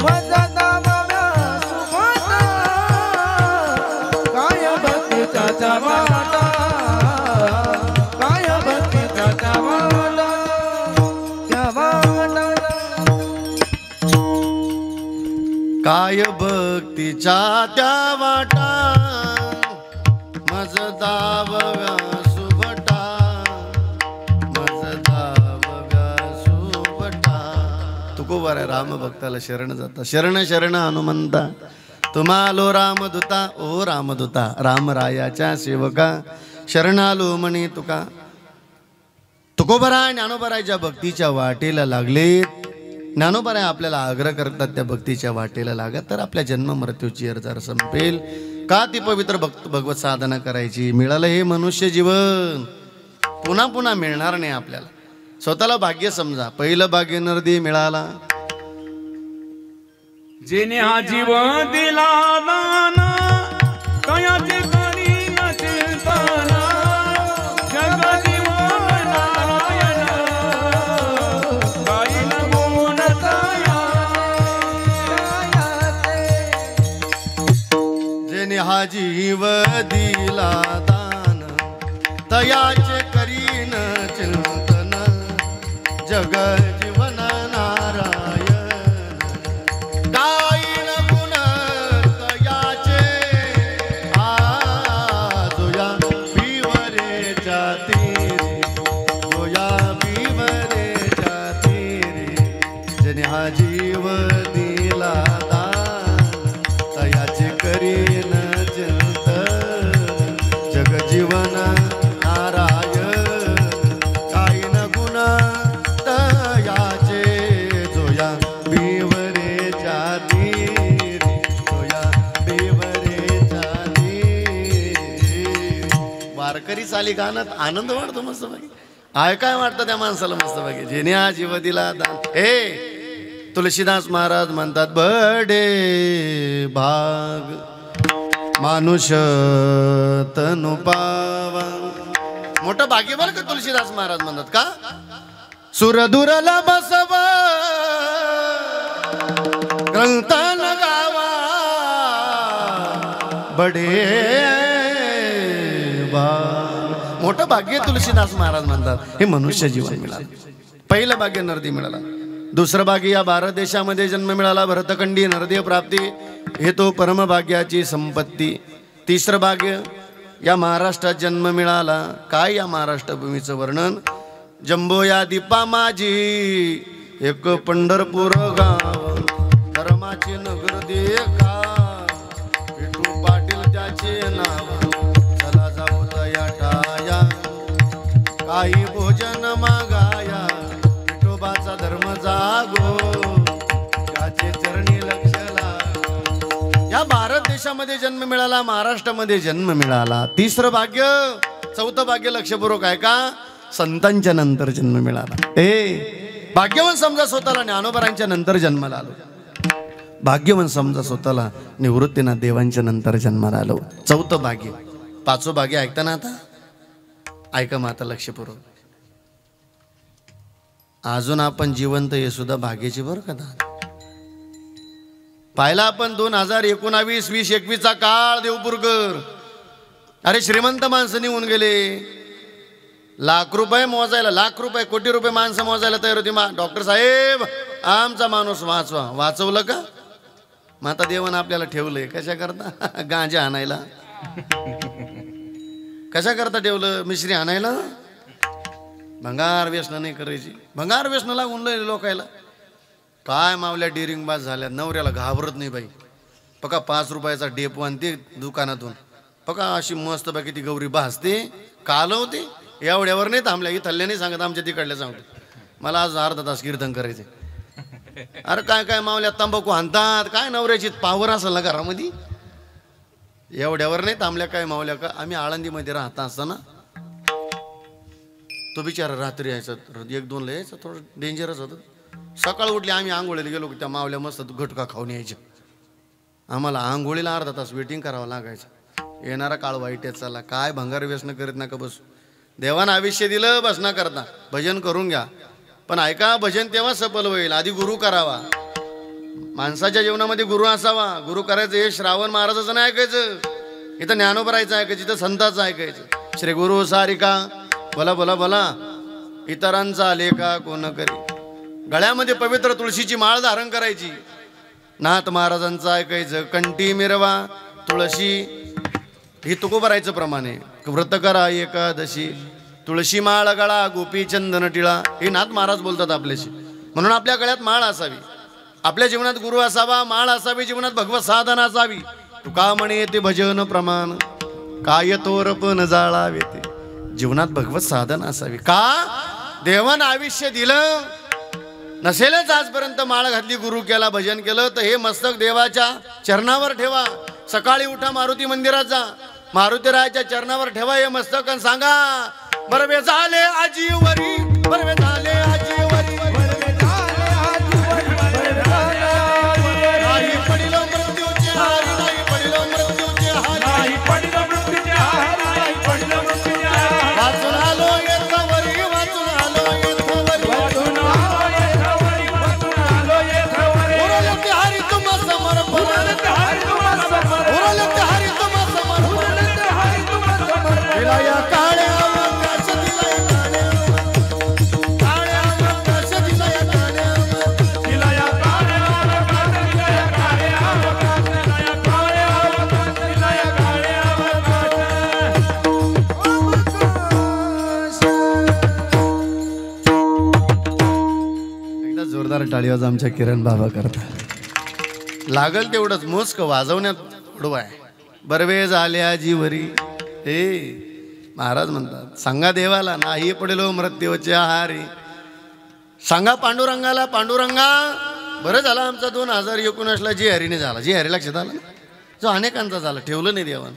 मजदा बाब्या सोबत, काय भक्तीचा त्या वाटा, काय भक्तीचा त्या वाटा, त्या वाटा. काय भक्तीच्या त्या वाटा, मजदा बव्या सुभटा, मजदा बव्या सुभटा. तुकोबराय रामभक्ताला शरण जाता. शरण शरण हनुमंता, तुम्हालो रामदूता. ओ रामदूता, रामरायाच्या सेवका, शरणालो म्हणे तुका. तुकोबराय ज्ञानोबरायच्या भक्तीच्या वाटेला लागलेत. ज्ञानोबराय आपल्याला आग्रह करतात, त्या भक्तीच्या वाटेला लागा, तर आपल्या जन्म मृत्यूची अर्जार संपेल. का ती पवित्र भगवत साधना करायची. मिळालं हे मनुष्य जीवन, पुन्हा पुन्हा मिळणार नाही आपल्याला. स्वतःला भाग्य समजा. पहिलं भाग्य नरदी मिळाला, जेने हा जीव दिला दाना, तयाचे करी न चिंतना, जग जीवन नारायण, काही न गुण तया. जेने हा जीव दिला दान, तयाचे करीन चिंतन, जग जीवन नारायण, गायीन गुण तयाचे. जोया बिवरेच्या तीरी, जोया बिवरेच्या तीरी, जेने हा जीव दिला दान, तयाचे करीन चिंतन, जग जीवन नारायण, कायीन गुण तयाचे, जोया बिवरेच्या तीरी, जोया बिवरेच्या तीरी. वारकरी चाली गाण्यात आनंद वाटतो मस्त बाकी. काय वाटतं त्या माणसाला मस्त बाकी. जेने हा जीव दिला दान. हे तुलसीदास महाराज म्हणतात, बडे भाग मानुष तनु पावा. मोठं भाग्य बरं का तुलसीदास महाराज म्हणतात. का सुरदुरला बसव ग्रंथन गावा, बडे भाग. मोठं भाग्य तुलसीदास महाराज म्हणतात. हे मनुष्य जीवन मिळालं. पहिलं भाग्य नरदी मिळाला. दुसरं भाग्य या भारत देशामध्ये जन्म मिळाला, भरतखंडी नरदेय प्राप्ती, हे तो परमभाग्याची संपत्ती. तिसरं भाग्य या महाराष्ट्रात जन्म मिळाला. काय या महाराष्ट्र भूमीचं वर्णन. जंबो या दीपा माझी एक पंढरपूर गाव, धर्माची नगर देखा, विठू पाटील त्याचे नाव, चला जाऊ तया टाया, काही भोजन मागाया, विठोबाचा धर्म जागो, त्याचे चरणी लक्ष लागो. या भारत देशामध्ये जन्म मिळाला, महाराष्ट्रामध्ये जन्म मिळाला. तिसरं भाग्य, चौथं भाग्य लक्षपूर्वक आहे का, संतांच्या नंतर जन्म मिळाला. भाग्यवान समजा स्वतःला ज्ञानोबरांच्या नंतर जन्माला आलो. भाग्यवान समजा स्वतःला निवृत्तीनाथ देवांच्या नंतर जन्माला आलो. चौथं भाग्य. पाचवं भाग्य ऐकता ना आता, ऐका मग आता लक्षपूर्वक. अजून आपण जिवंत हे सुद्धा भाग्याची बरं का. पाहिला आपण 2019, 2021 चा काळ देवपूरकर. अरे श्रीमंत माणसं निघून गेले. लाख रुपये मोजायला, लाख रुपये, कोटी रुपये माणसं मोजायला तयार होती. डॉक्टर साहेब आमचा माणूस वाचवा. वाचवलं का. मग आता देवानं आपल्याला ठेवलंय कशा करता, गांजा आणायला. कशा करता ठेवलं, मिश्री आणायला. भंगार व्यसन नाही करायची. भंगार व्यसन लागून लय लोकायला काय मावल्या डिरिंग बाज झाल्या. नवऱ्याला घाबरत नाही बाई. पका 5 रुपयाचा डेपो आणते दुकानातून. पका अशी मस्त बाकी ती गौरी भासते कालवते. एवढ्यावर नाही थांबल्या. ही थल्ल्या नाही सांगत, आमच्या तिकडल्या सांगतो. मला आज अर्धा तास कीर्तन करायचे. अरे काय काय मावल्या तंबाखू आणतात. काय नवऱ्याची पावर असेल ना घरामध्ये. एवढ्यावर नाही थांबल्या काय मावल्या. का आम्ही आळंदीमध्ये राहता असताना तो बिचारा रात्री यायचा 1-2 ला यायचा. थोडं डेंजरच होतं. सकाळ उठली आम्ही आंघोळीला गेलो की त्या मावल्या मस्त घटका खाऊन यायच्या. आम्हाला आंघोळीला अर्धा तास वेटिंग करावं लागायचं. येणारा काळ वाईट आहे. चला काय भंगार व्यसन करीत नका बसू. देवानं आयुष्य दिलं बस ना करता. भजन करून घ्या. पण ऐका भजन तेव्हा सफल होईल. आधी गुरु करावा. माणसाच्या जीवनामध्ये गुरु असावा. गुरु करायचं हे श्रावण महाराजाचं नाही ऐकायचं. इथं ज्ञानोबरायचं ऐकायचं. इथं संतांचं ऐकायचं. श्री गुरु सारिका बोला बोला बोला. इतरांचा लेखा कोण करी. गळ्यामध्ये पवित्र तुळशीची माळ धारण करायची. नाथ महाराजांचं ऐकायचं. कंठी मिरवा तुळशी. ही तुकोबरायचं प्रमाणे. व्रत करा एकादशी. तुळशी माळ गळा गोपी चंदन टिळा. हे नाथ महाराज बोलतात आपल्याशी. म्हणून आपल्या गळ्यात माळ असावी. आपल्या जीवनात गुरु असावा. माळ असावी. जीवनात भगवत साधना असावी. तुका म्हणे येते भजन प्रमाण. काय तोरपण जाळावे ते. जीवनात भगवत साधना असावी. का देवानं आयुष्य दिलं नसेलच आजपर्यंत माळ घातली गुरु केला भजन केलं तर हे मस्तक देवाच्या चरणावर ठेवा. सकाळी उठा मारुती मंदिरात जा. मारुतीरायाच्या चरणावर ठेवा हे मस्तक आणि सांगा बरवे झाले आजीवरी. बरवे झाले आजीवरी. नाही पडिलो मृत्यूचे हारी. नाही पडिलो मृत्यूचे हारी. नाही पडिलो मृत्यूचे हारी. नाही पडिलो मृत्यूचे हारी. वाचून आलो येथवरी. वाचून आलो येथवरी. वाचून आलो येथवरी. वाचून आलो येथवरी. उरले ते हरी तुम्हा समर्पण. उरले ते हरी तुम्हा समर्पण. उरले ते हरी तुम्हा समर्पण. उरले ते हरी तुम्हा समर्पण. दिला या काळ्या आकाश. दिला या काळ्या काळ्या आकाश. दिला या काळ्या. दिला या काळ्या आकाश. दिला या काळ्या आकाश. दिला या काळ्या आकाश. दिला या काळ्या आकाश. एकदा जोरदार टाळी वाजवा आमच्या किरण बाबा करता. लागल तेवढंच मोस्क वाजवण्यात उडवा आहे. बरवे झाल्या जीवरी. हे महाराज म्हणतात सांगा देवाला नाही पडेलो मृत्यूच्या हारी. सांगा पांडुरंगाला पांडुरंगा बरं झालं आमचा 2019ला जी हरीने झाला. जी हरी लक्षात आला ना. जो अनेकांचा झाला ठेवलं नाही देवानं.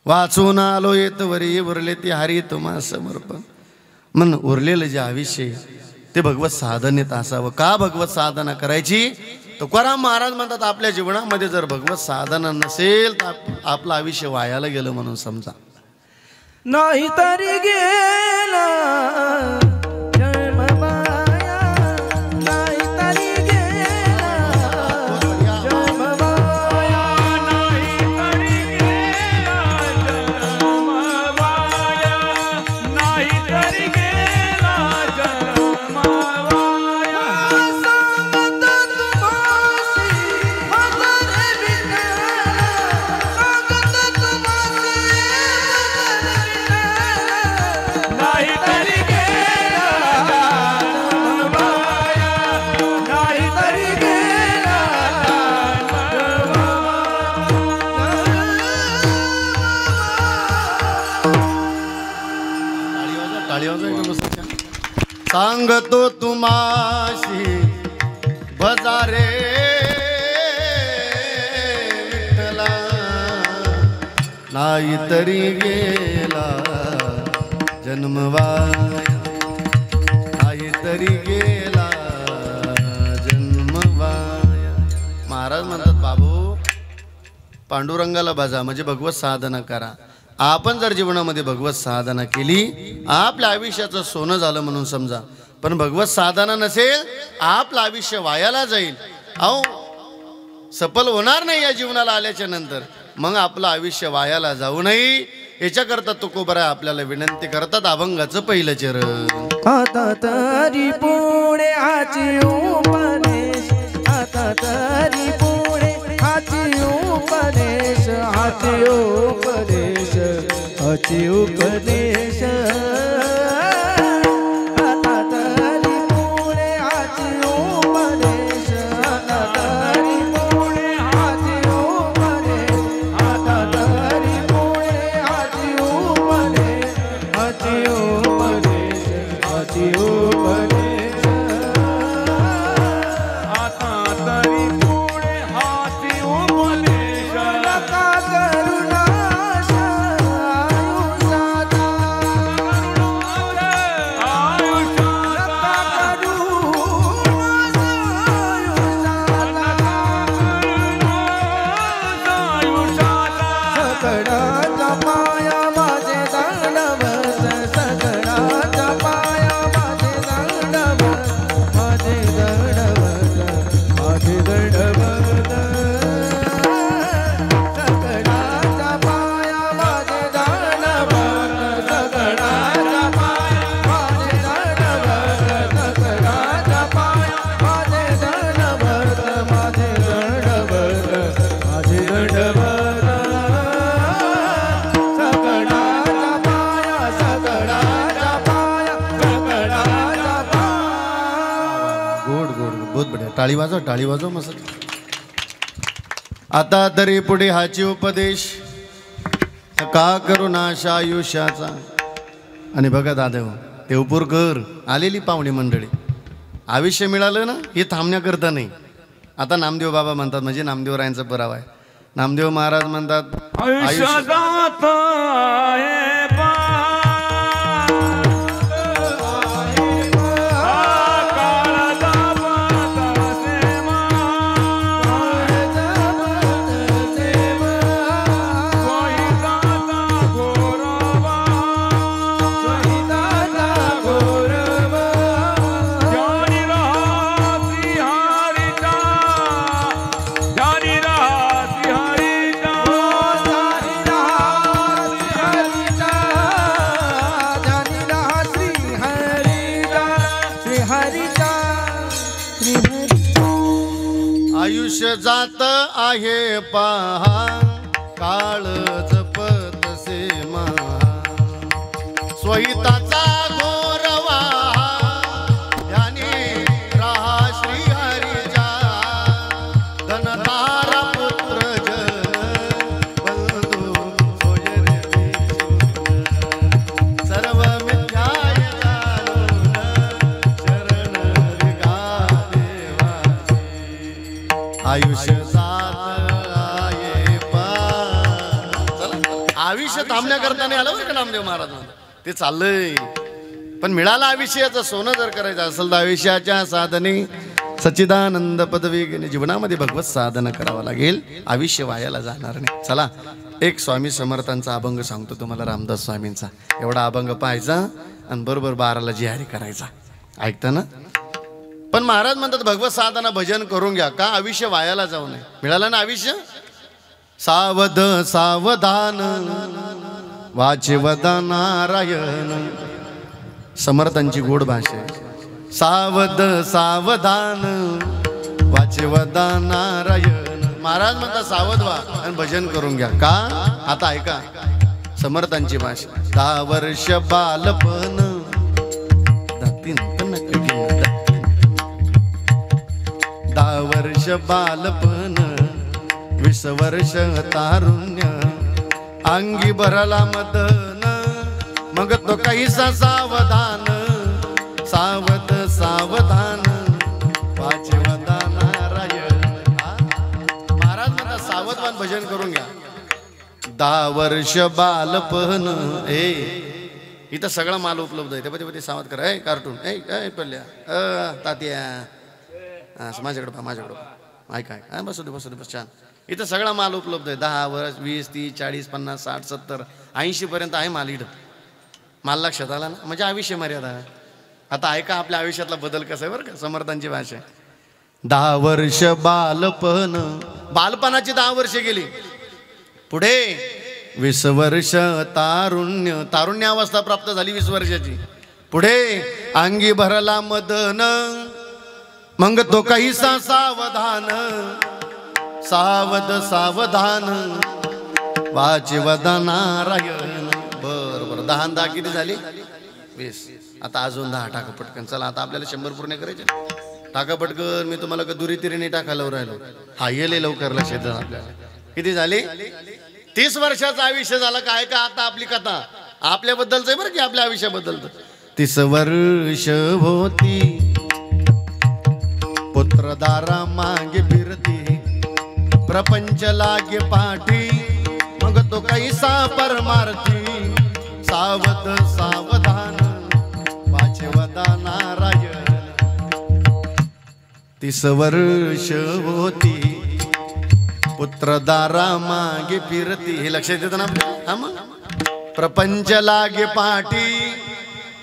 वाचून आलो येत वरी. उरले ते हरी तुम्हा समर्पण. म्हण उरलेलं जे आयुष्य ते भगवत साधनेत असावं. का भगवत साधना करायची. तुकाराम महाराज म्हणतात आपल्या जीवनामध्ये जर भगवत साधना नसेल तर आपलं आयुष्य वायाला गेलं म्हणून समजा. नाही तरी गेला जन्म माया. नाही तरी गेला जन्म माया. नाही तरी गेला जन्म माया. नाही तरी गेला जन्म माया. सांगत तुम्हासी हजारे विठ्ठल. सांगत तुम्हासी नाही तरी गेला जन्म माया. नाही तरी गेला जन्म टाळी वाजवा एकदम मस्त. सांगतो तुम्हाशी बजारे विठ्ठला. नाही तरी गेला जन्म वाया. नाही तरी गेला जन्म वाया. महाराज म्हणतात बाबू पांडुरंगाला बजा म्हणजे भगवत साधना करा. आपण जर जीवनामध्ये भगवत साधना केली आपल्या आयुष्याचं सोनं झालं म्हणून समजा. पण भगवत साधना नसेल आपलं आयुष्य वायाला जाईल. अहो सफल होणार नाही या जीवनाला आल्याच्या नंतर. मग आपलं आयुष्य वायाला जाऊ नये याच्याकरता तुकोबरा आपल्याला विनंती करतात. अभंगाचं पहिलं चरण. आता तरी पुढे हाची उपदेश. आता तरी पुढे हाची उपदेश. हाची उपदेश. हाची उपदेश. बढिया टाळी वाजव मस्त. आता तरी पुढे हाची उपदेश का करू नाशा आयुष्याचा. आणि बघा दादा देवपूरकर आलेली पाहुणी मंडळी, आयुष्य मिळालं ना हे थांबण्याकरता नाही. आता नामदेव बाबा म्हणतात म्हणजे नामदेवरायांचा पुरावा आहे. नामदेव महाराज म्हणतात आयुष्य जात आहे आयुष्य जात आहे पहा काळ जपत सेमा स्वहिताचा गोरवा याने राहा श्रीहरीचा धनधारा पुत्र बंधू सोयरे सर्व मिथ्याय शरण गा देवाची आयुष्य आयुष्य थांबण्याकरता नाही आलं बरं का नामदेव महाराज ते चाललंय. पण मिळालं आयुष्याचं सोनं जर करायचं असेल तर आयुष्याच्या साधने सच्चिदानंद पदवी घेणे जीवनामध्ये भगवत साधना करावं लागेल. आयुष्य वायाला जाणार नाही. चला एक स्वामी समर्थांचा अभंग सांगतो तुम्हाला, रामदास स्वामींचा. एवढा अभंग पाहायचा आणि बरोबर 12ला जिहारी करायचा. ऐकता ना. पण महाराज म्हणतात भगवत साधना भजन करून घ्या का आयुष्य वायाला जाऊ नये. मिळालं ना आयुष्य. सावध सावधान वाचिवदा नारायण समर्थांची गोड भाषा. सावध सावधान वाचिवदा नारायण. महाराज म्हणतात सावध व्हा आणि भजन करून घ्या का. आता ऐका समर्थांची भाषा. 10 वर्ष बालपण 10 वर्ष बालपण 20 वर्ष तारुण्य अंगी भरला मदन मग तो काहीसा सावधान सावध सावधान वाचिवदा नारायण. महाराज म्हणतात सावधवान भजन करून घ्या. 10 वर्ष बालपण. इथं सगळा माल उपलब्ध आहे. ते सावध करा. कार्टून पल्ल्या तात्या माझ्याकडे पहा माझ्याकडे पहा. ऐका बसू दे छान. इथं सगळा माल उपलब्ध आहे. 10 वर्ष 20 30 40 50 60 70 80 पर्यंत आहे माल. इथं माल लक्षात आला ना. म्हणजे आयुष्य मर्यादा. आता ऐका आपल्या आयुष्यातला बदल कसा आहे बरं का. समर्थांची भाषा. 10 वर्ष बालपण. बालपणाची 10 वर्ष गेली. पुढे 20 वर्ष तारुण्य. तारुण्य अवस्था प्राप्त झाली 20 वर्षाची. पुढे अंगी भरला मदन मग तो काहीसा सावधान सावध सावधान वाचिवदा नारायण. बरोबर 10 किती झाली 20. आता अजून 10 टाका पटकन. चला आता आपल्याला 100 पूर्ण करायचे. टाका पटकन. मी तुम्हाला दुरी तिरीने टाकायला राहिलो. हा येले लवकर लक्ष द्या. आपल्याला किती झाली 30 वर्षाचं आयुष्य झालं काय का. आता आपली कथा आपल्याबद्दलच बरं की आपल्या आयुष्याबद्दल. 30 वर्ष होती पुत्रदारा मागे फिरती प्रपंच लागे पाठी मग तो कैसा परमार्थी सावध सावधान वाचिवदा नारायण. 30 वर्ष होती पुत्रदारा मागे फिरती. हे लक्षात येतं ना. मग प्रपंच लागे पाठी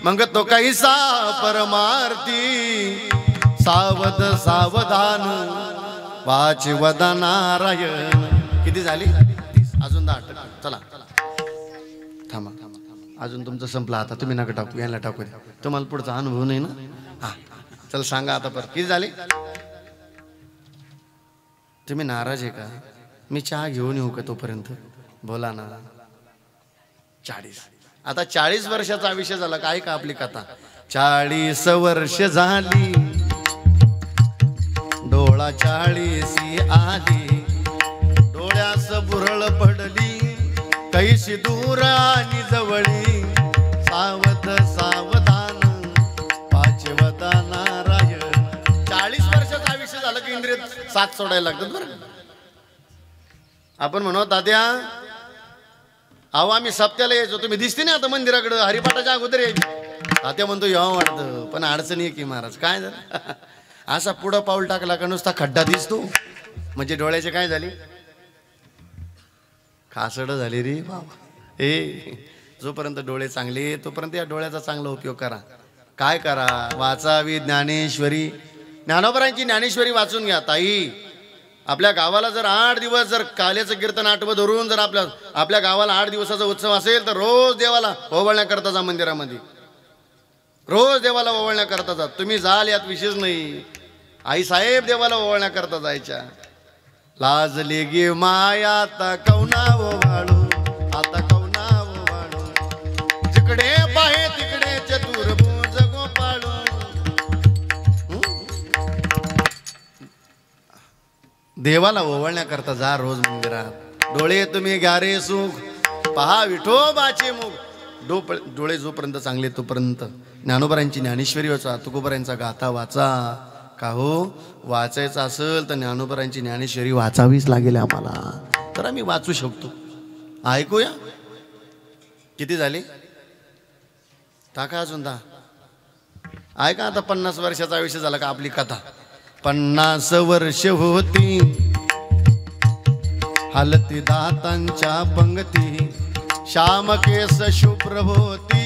मग तो कैसा परमार्थी सावध सावधान वाचिवदा नारायण. किती झाली 30. अजून 10. चला थांबा अजून तुमचं संपलं. आता तुम्ही नका टाकू याला टाकू द्या. तुम्हाला पुढचा अनुभव नाही ना. हा चल सांगा आता परत किती झाली. तुम्ही नाराज आहे का. मी चहा घेऊन येऊ का तोपर्यंत. बोला ना. 40. आता 40 वर्षाचा आयुष्य झाला काय का आपली कथा. 40 वर्ष झाली डोळा 40 आली डोळ्यास बुरळ पडली कैशी दूर आणि जवळी सावध सावधान पाचवता नारायण 40 वर्षाचं आयुष्य झालं की इंद्रिय साथ सोडायला लागतात बरं. आपण म्हणू तात्या अहो आम्ही सप्त्याला यायचो तुम्ही दिसते ना आता मंदिराकडं हरिपाठाच्या अगोदर यायची तात्या म्हणतो यावं वाटतं पण अडचणी आहे की महाराज काय झालं असा पुढं पाऊल टाकला का नुसता खड्डा दिसतो म्हणजे डोळ्याचे काय झाली खासड झाली रे बाबा. जोपर्यंत डोळे चांगले तोपर्यंत या डोळ्याचा चांगला उपयोग करा. काय करा वाचावी ज्ञानेश्वरी ज्ञानोबरांची ज्ञानेश्वरी वाचून घ्या. ताई आपल्या गावाला जर 8 दिवस जर काल्याचं कीर्तन आठवं धरून जर आपल्या गावाला 8 दिवसाचा उत्सव असेल तर रोज देवाला ओवाळण्याकरता जा मंदिरामध्ये. रोज देवाला ओवाळण्याकरता जा. तुम्ही जाल यात विशेष नाही. आई साहेब देवाला ओवाळण्याकरता जायच्या. लाजले गे माया आता कौना ओवाळू आता कौना ओवाळू जिकडे पाहे तिकडे चतुर भुज गोपाळू. देवाला ओवाळण्याकरता जा रोज मंदिरात. डोळे तुम्ही ग्यारे सुख पहा विठोबाचे मुख. डोळे जोपर्यंत चांगले तोपर्यंत ज्ञानोबरांची ज्ञानेश्वरी वाचा तुकोबरांचा गाथा वाचा. का हो वाचायचं असेल तर ज्ञानोबरांची ज्ञानेश्वरी वाचावीच लागेल आम्हाला तर आम्ही वाचू शकतो. ऐकूया किती झाले टाका अजून 10. ऐका आता 50 वर्षाचा आयुष्य झाला का आपली कथा. 50 वर्ष होती हलती दातांच्या पंगती श्याम केस शुभ्र होती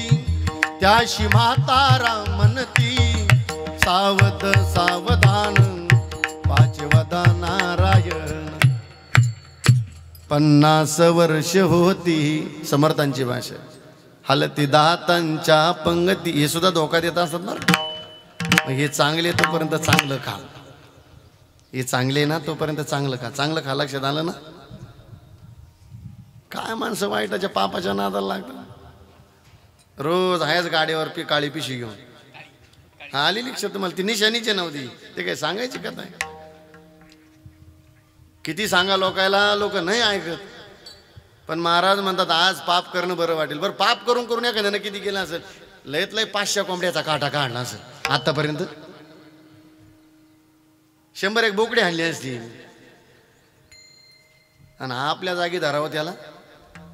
त्याशी म्हातारा म्हणती सावध सावधान पाचवदा नारायण. 50 वर्ष होती समर्थांची भाषा हलती दातांच्या पंगती. हे सुद्धा धोका देत असतात ना. हे चांगले तोपर्यंत चांगलं खा. हे चांगले ना तोपर्यंत चांगलं खा. चांगलं खा लक्षात आलं ना. काय माणसं वाईटाच्या पापाच्या नादाला लागतात. रोज आहेच गाडीवर काळी पिशी घेऊन आली लक्षात तुम्हाला. ती निशाणीची नव्हती ते काय सांगायची कथा आहे. किती सांगा लोकायला लोक नाही ऐकत. पण महाराज म्हणतात आज पाप करणं बरं वाटेल. बरं पाप करून करून एखाद्यानं किती केलं असेल. लयत लय 500 कोंबड्याचा काटा काढला असेल आतापर्यंत. 100-1 बोकडे आणली असती. आणि आपल्या जागी धरावं त्याला.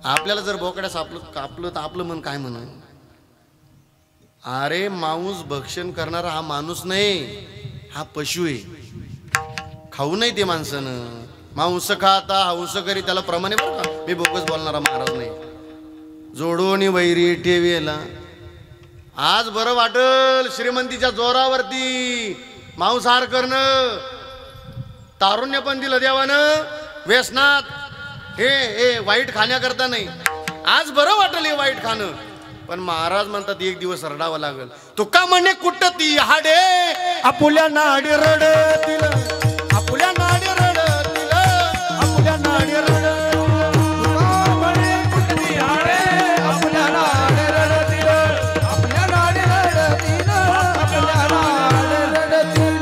आपल्याला जर बोकड्या कापलं तर आपलं मन काय म्हणून. अरे मांस भक्षण करणारा हा माणूस नाही हा पशु आहे. खाऊ नाही ते माणसानं. मांस खाता हंस करी त्याला प्रमाणे बरं का. मी बोगस बोलणारा महाराज नाही. जोडून वैरी ठेवेला आज बरं वाटल श्रीमंतीच्या जोरावरती मांसाहार करणं. तारुण्य पण दिलं देवानं व्यसनात. हे वाईट खाण्याकरता नाही. आज बरं वाटल हे वाईट खाणं. पण महाराज म्हणतात एक दिवस रडावं लागल. तुका म्हणे कुठं ती हाडे आपुल्या नाडी रडतील आपुल्या नाडी रडतील आपुल्या नाडी रडतील. तुका म्हणे कुठं ती हाडे आपुल्या नाडी रडतील आपुल्या नाडी रडतील आपुल्या नाडी रडतील.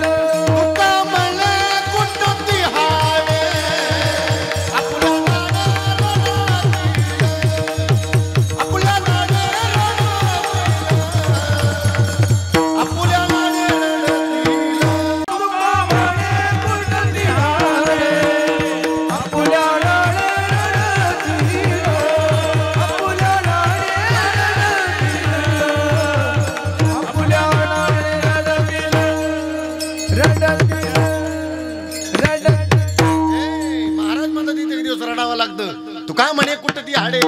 तुका म्हणे कुठं ती हाडे आपुल्या तुका म्हणे कुठं ती हाडे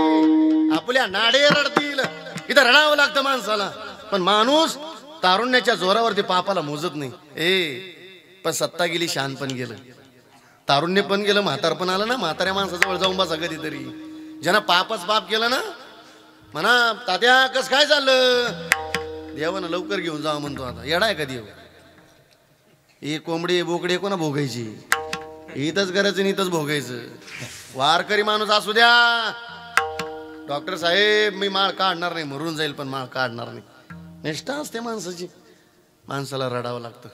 आपल्या नाडे रडतील. इथं रडावं लागतं माणसाला. पण माणूस तारुण्याच्या जोरावरती पापाला मोजत नाही. पण सत्ता गेली शान पण गेलं तारुण्य पण गेलं म्हातार पण आलं ना. म्हाताऱ्या माणसाजवळ जाऊन बसा कधीतरी. ज्यांना पापच पाप केलं ना म्हणा तात्या कस काय चाललं. देवानं लवकर घेऊन जावं म्हणतो. आता येडा आहे का देव. हे कोंबडी बोकडे कोणा भोगायची. इथंच करायचं आणि इथंच भोगायचं. वारकरी माणूस असू द्या. डॉक्टर साहेब मी माळ काढणार नाही मरून जाईल पण माळ काढणार नाही. निष्ठा असते माणसाची. माणसाला रडावं लागतं.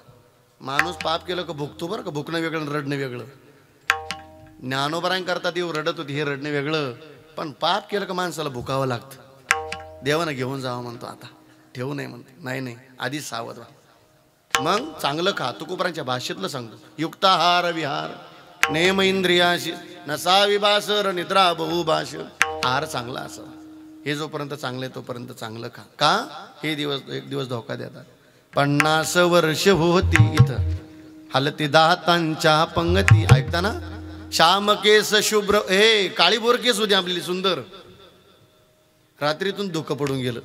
माणूस पाप केलं का भुकतो बरं का. भुकणं वेगळं आणि रडणं वेगळं. ज्ञानोबरांकरता देव रडत होती, हे रडणं वेगळं. पण पाप केलं का माणसाला भुकावं लागतं. देवानं घेऊन जावं म्हणतो, आता ठेवू नये म्हणतो. नाही नाही, आधीच सावध व्हा. मग चांगलं खा. तुकोबरांच्या भाषेतलं सांगतो. युक्ताहार विहार नेम इंद्रियाशी नसावी बासर निद्रा बहुभाष. आहार चांगला असावा. हे जोपर्यंत चांगले तोपर्यंत चांगलं खा. का हे दिवस एक दिवस धोका देतात. 50 वर्ष होती इथं हलती दातांच्या पंगती. ऐकता ना. श्याम केस शुभ्र, हे काळी बोर केस होती आपली सुंदर. रात्रीतून धुकं पडून गेलं,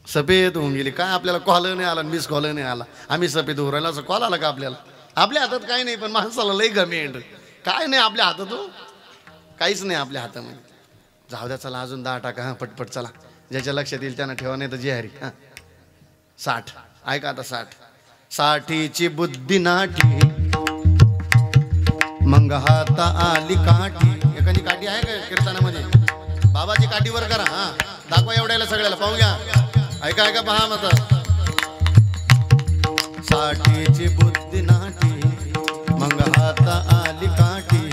सफेद होऊन गेली. काय आपल्याला कॉल नाही आला, मिस कॉल नाही आला, आम्ही सफेद होऊ राहिला असं कॉल आला का आपल्याला. आपल्या हातात काही नाही, पण माणसाला लई गमेंड. काय नाही आपल्या हातात, हो काहीच नाही आपल्या हातामध्ये. जाऊ द्या, चला अजून 10 टाका. हां पटपट चला. ज्याच्या लक्षात येईल त्यांना ठेवा, नाही तर जे हरी. हां 60. ऐका आता 60. 60ची बुद्धी नाठी मग हाता आली काठी. एखादी काठी आहे का कीर्तनामध्ये. बाबाची काठी वर करा. हा दाखवा एवढ्याला सगळ्याला पाहू घ्या. ऐका ऐका पहा मत. 60ची बुद्धी नाठी मग हाता आली काठी.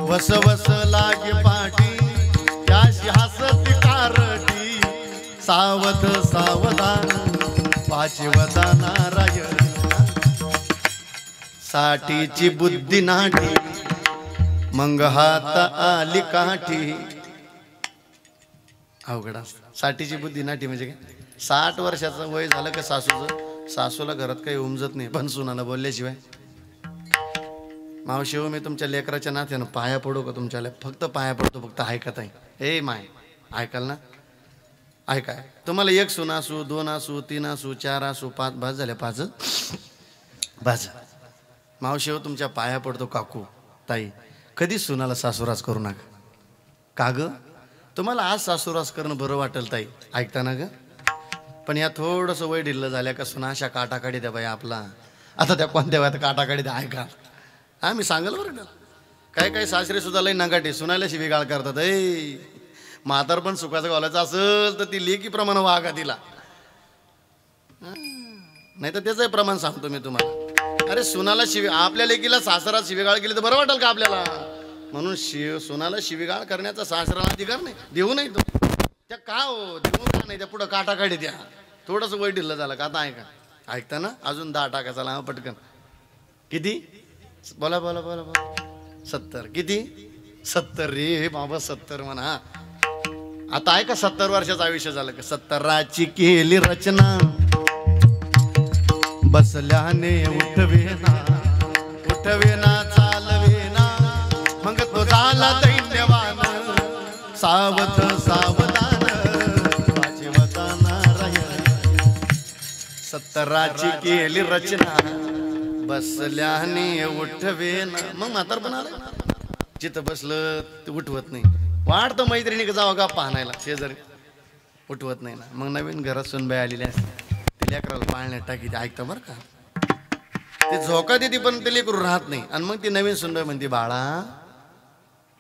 वस वस लागे पाठी त्याशी हसती कारटी. सावध सावधान पाचवदा नारायण. 60ची बुद्धी नाठी मग हाता आली काठी. अवघड असतं. 60ची बुद्धी नाठी म्हणजे काय. 60 वर्षाचं वय झालं का सासूचं, सासूला घरात काही उमजत नाही, पण सुनाला बोलल्याशिवाय. मावशी हो, मी तुमच्या लेकराच्या नात्यानं पाया पडू का तुमच्याला. फक्त पाया पडतो, फक्त ऐकत आहे. हे माय ऐकाल ना. ऐकाय तुम्हाला 1 सून असू, 2 असू, 3 असू, 4 असू, 5 भाज झाल्या. 5 भाज. मावशी हो, तुमच्या पाया पडतो काकू ताई. कधी सुनाला सासूरास करू नका. का ग. तुम्हाला आज सासूरास करणं बरं वाटेल ताई, ऐकता ना ग. पण या थोडंसं वय ढिल्लं झाल्या का सुना अशा काटाकाडी द्या बाई आपला. आता त्या कोणत्या वयात काटाकाडी द्या. ऐका हा मी सांगेल बरं का. काही काही सासरे सुद्धा लई नगाटे सुनायला शिवीगाळ करतात. म्हातार पण सुखाचं घालायचं असेल तर ती लेकी प्रमाण वागा तिला. नाही तर त्याचंही प्रमाण सांगतो मी तुम्हाला. अरे सुनाला आपल्या लेकीला सासरात शिवीगाळ केली तर बरं वाटेल का आपल्याला. म्हणून सुनाला शिवीगाळ करण्याचा सासराला अधिकार नाही, देऊ नाही तो. त्या का हो देऊ का नाही. त्या पुढं काटाकाडी द्या. थोडंसं वय ढिल्लं झालं का. आता ऐका ऐकता ना. अजून 10 टाका. चला पटकन. किती बोला बोला बोला बोला. 70. किती 70 रे बाबा. 70 म्हणा. आता ऐका 70 वर्षाचं आयुष्य झालं का. 70ची केली रचना बसल्याने उठवेना उठवेना चालवेना. मग तो झाला दैन्यवान. सावध सावधान वाचवता नारायण. 70ची केली रचना बसल्याने उठवेना. मग म्हातार पण आलं. जिथं बसलं ते उठवत नाही. वाटतं मैत्रिणी का जावं का पाहण्याला शेजारी. उठवत नाही ना. मग नवीन घरात सुनबाई आलेली असते. ते लेकराला पाळण्यात टाकी. ते ऐकतं बरं का. ते झोका देते पण ते लेकरू राहत नाही. आणि मग ती नवीन सुनबाई म्हणते बाळा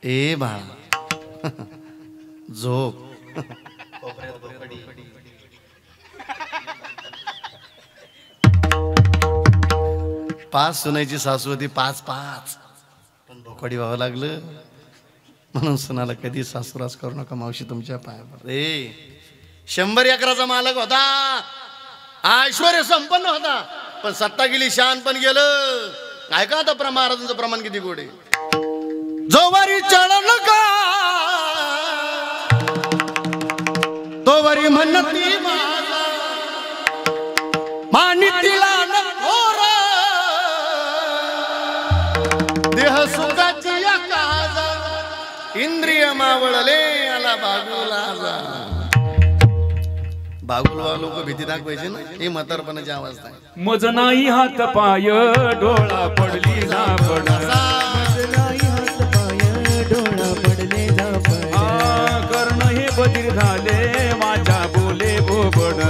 ए बाळा झोप. 5 सुनायची सासू होती. 5 पण भोकडी व्हावं लागलं. म्हणून सुनाला कधी सासूरास करू नका. मावशी तुमच्या पाया पडते. 100 एकराचा मालक होता. ऐश्वर्य संपन्न होता. पण सत्ता गेली, शान पण गेलं. ऐका आता महाराजांचं प्रमाण किती गोडे. जोवरी चढ नका तोवरी म्हणती माझा मानितीला नकोरा. देह सुखाची काजा इंद्रिय मावळले आला बागुला. बागुलवा लोक भीती दाखवायचे ना. हे म्हातारपणाची आवाज नाही. मज नाही हात पाय डोळा पडली ना पडा. डोळा पडले ना पडा. कर्ण हे बधीर झाले वाचा बोले बोबड.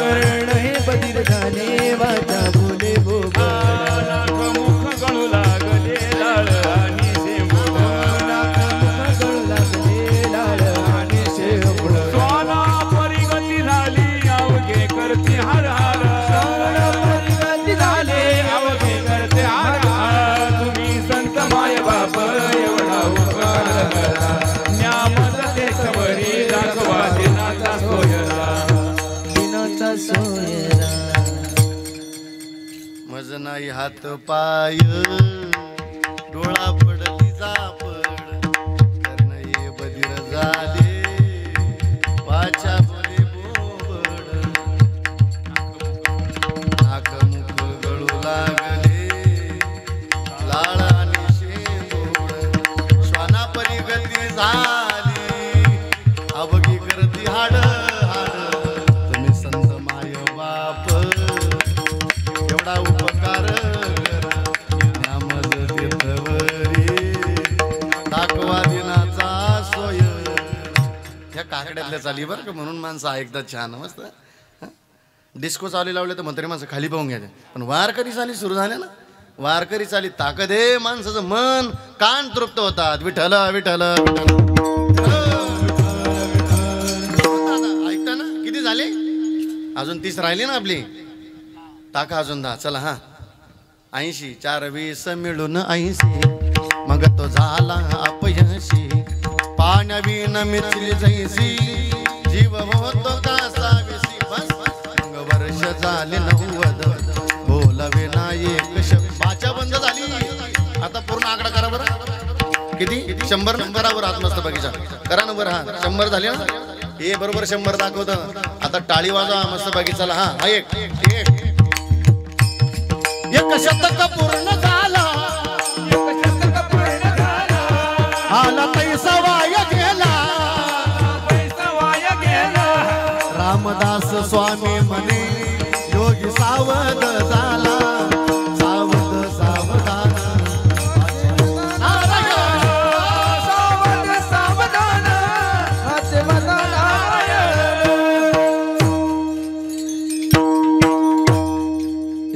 कर्ण हे बधीर झाले वाचा बोले बोबड. मुख गळू लागले लाळ आणि शेंबूड. गळू लागले लाळ आणि शेंबूड. स्वाला परिगती झाली अवघे करती हर हर. परिगती झाले नाही हात पाय डोळा पडली जापड कर्ण ये बधीर झाले वाचा बोले बोबड नाक मुख गळू लागले लाळ आणि शेंबूड श्वाना परी गती झाली अवघी करती हाड तुम्ही संत माय बाप एवढा उपकार नामज तीर्थवरी दाखवा दिनाचा सोय ह्या काकड्यातल्या चाली बरं का म्हणून माणसं ऐकतात छान मस्त डिस्को चाली लावले तर म्हातारी माणसं खाली पाहून घ्यायचे पण वारकरी चाली सुरू झाल्या ना वारकरी चाली ताकद आहे माणसाचं मन कान तृप्त होतात विठ्ठल विठ्ठल ऐकता ना किती झाले अजून 30 राहिली ना आपली टाका अजून 10 चला हा 80 4 20 मिळून 80 मग तो झाला अपयशी पाण्याविन मिचली जैसी जीव होतो कासाविसी बस मग वर्ष झाले 90 बोलावे ना एक शब्दाच्या बंद झाली आता पूर्ण आकडा करा बरं किती 100 नंबरावर आत्मस्त बगीचा करा ना बरं हा 100 झाले ना हे बरोबर 100 दाखवतं आता टाळी वाजवा मस्त बगीचाला हा एक शतक पूर्ण झाला आला पैसा वाया गेला रामदास स्वामी म्हणे योगी सावध झाला सावध सावधान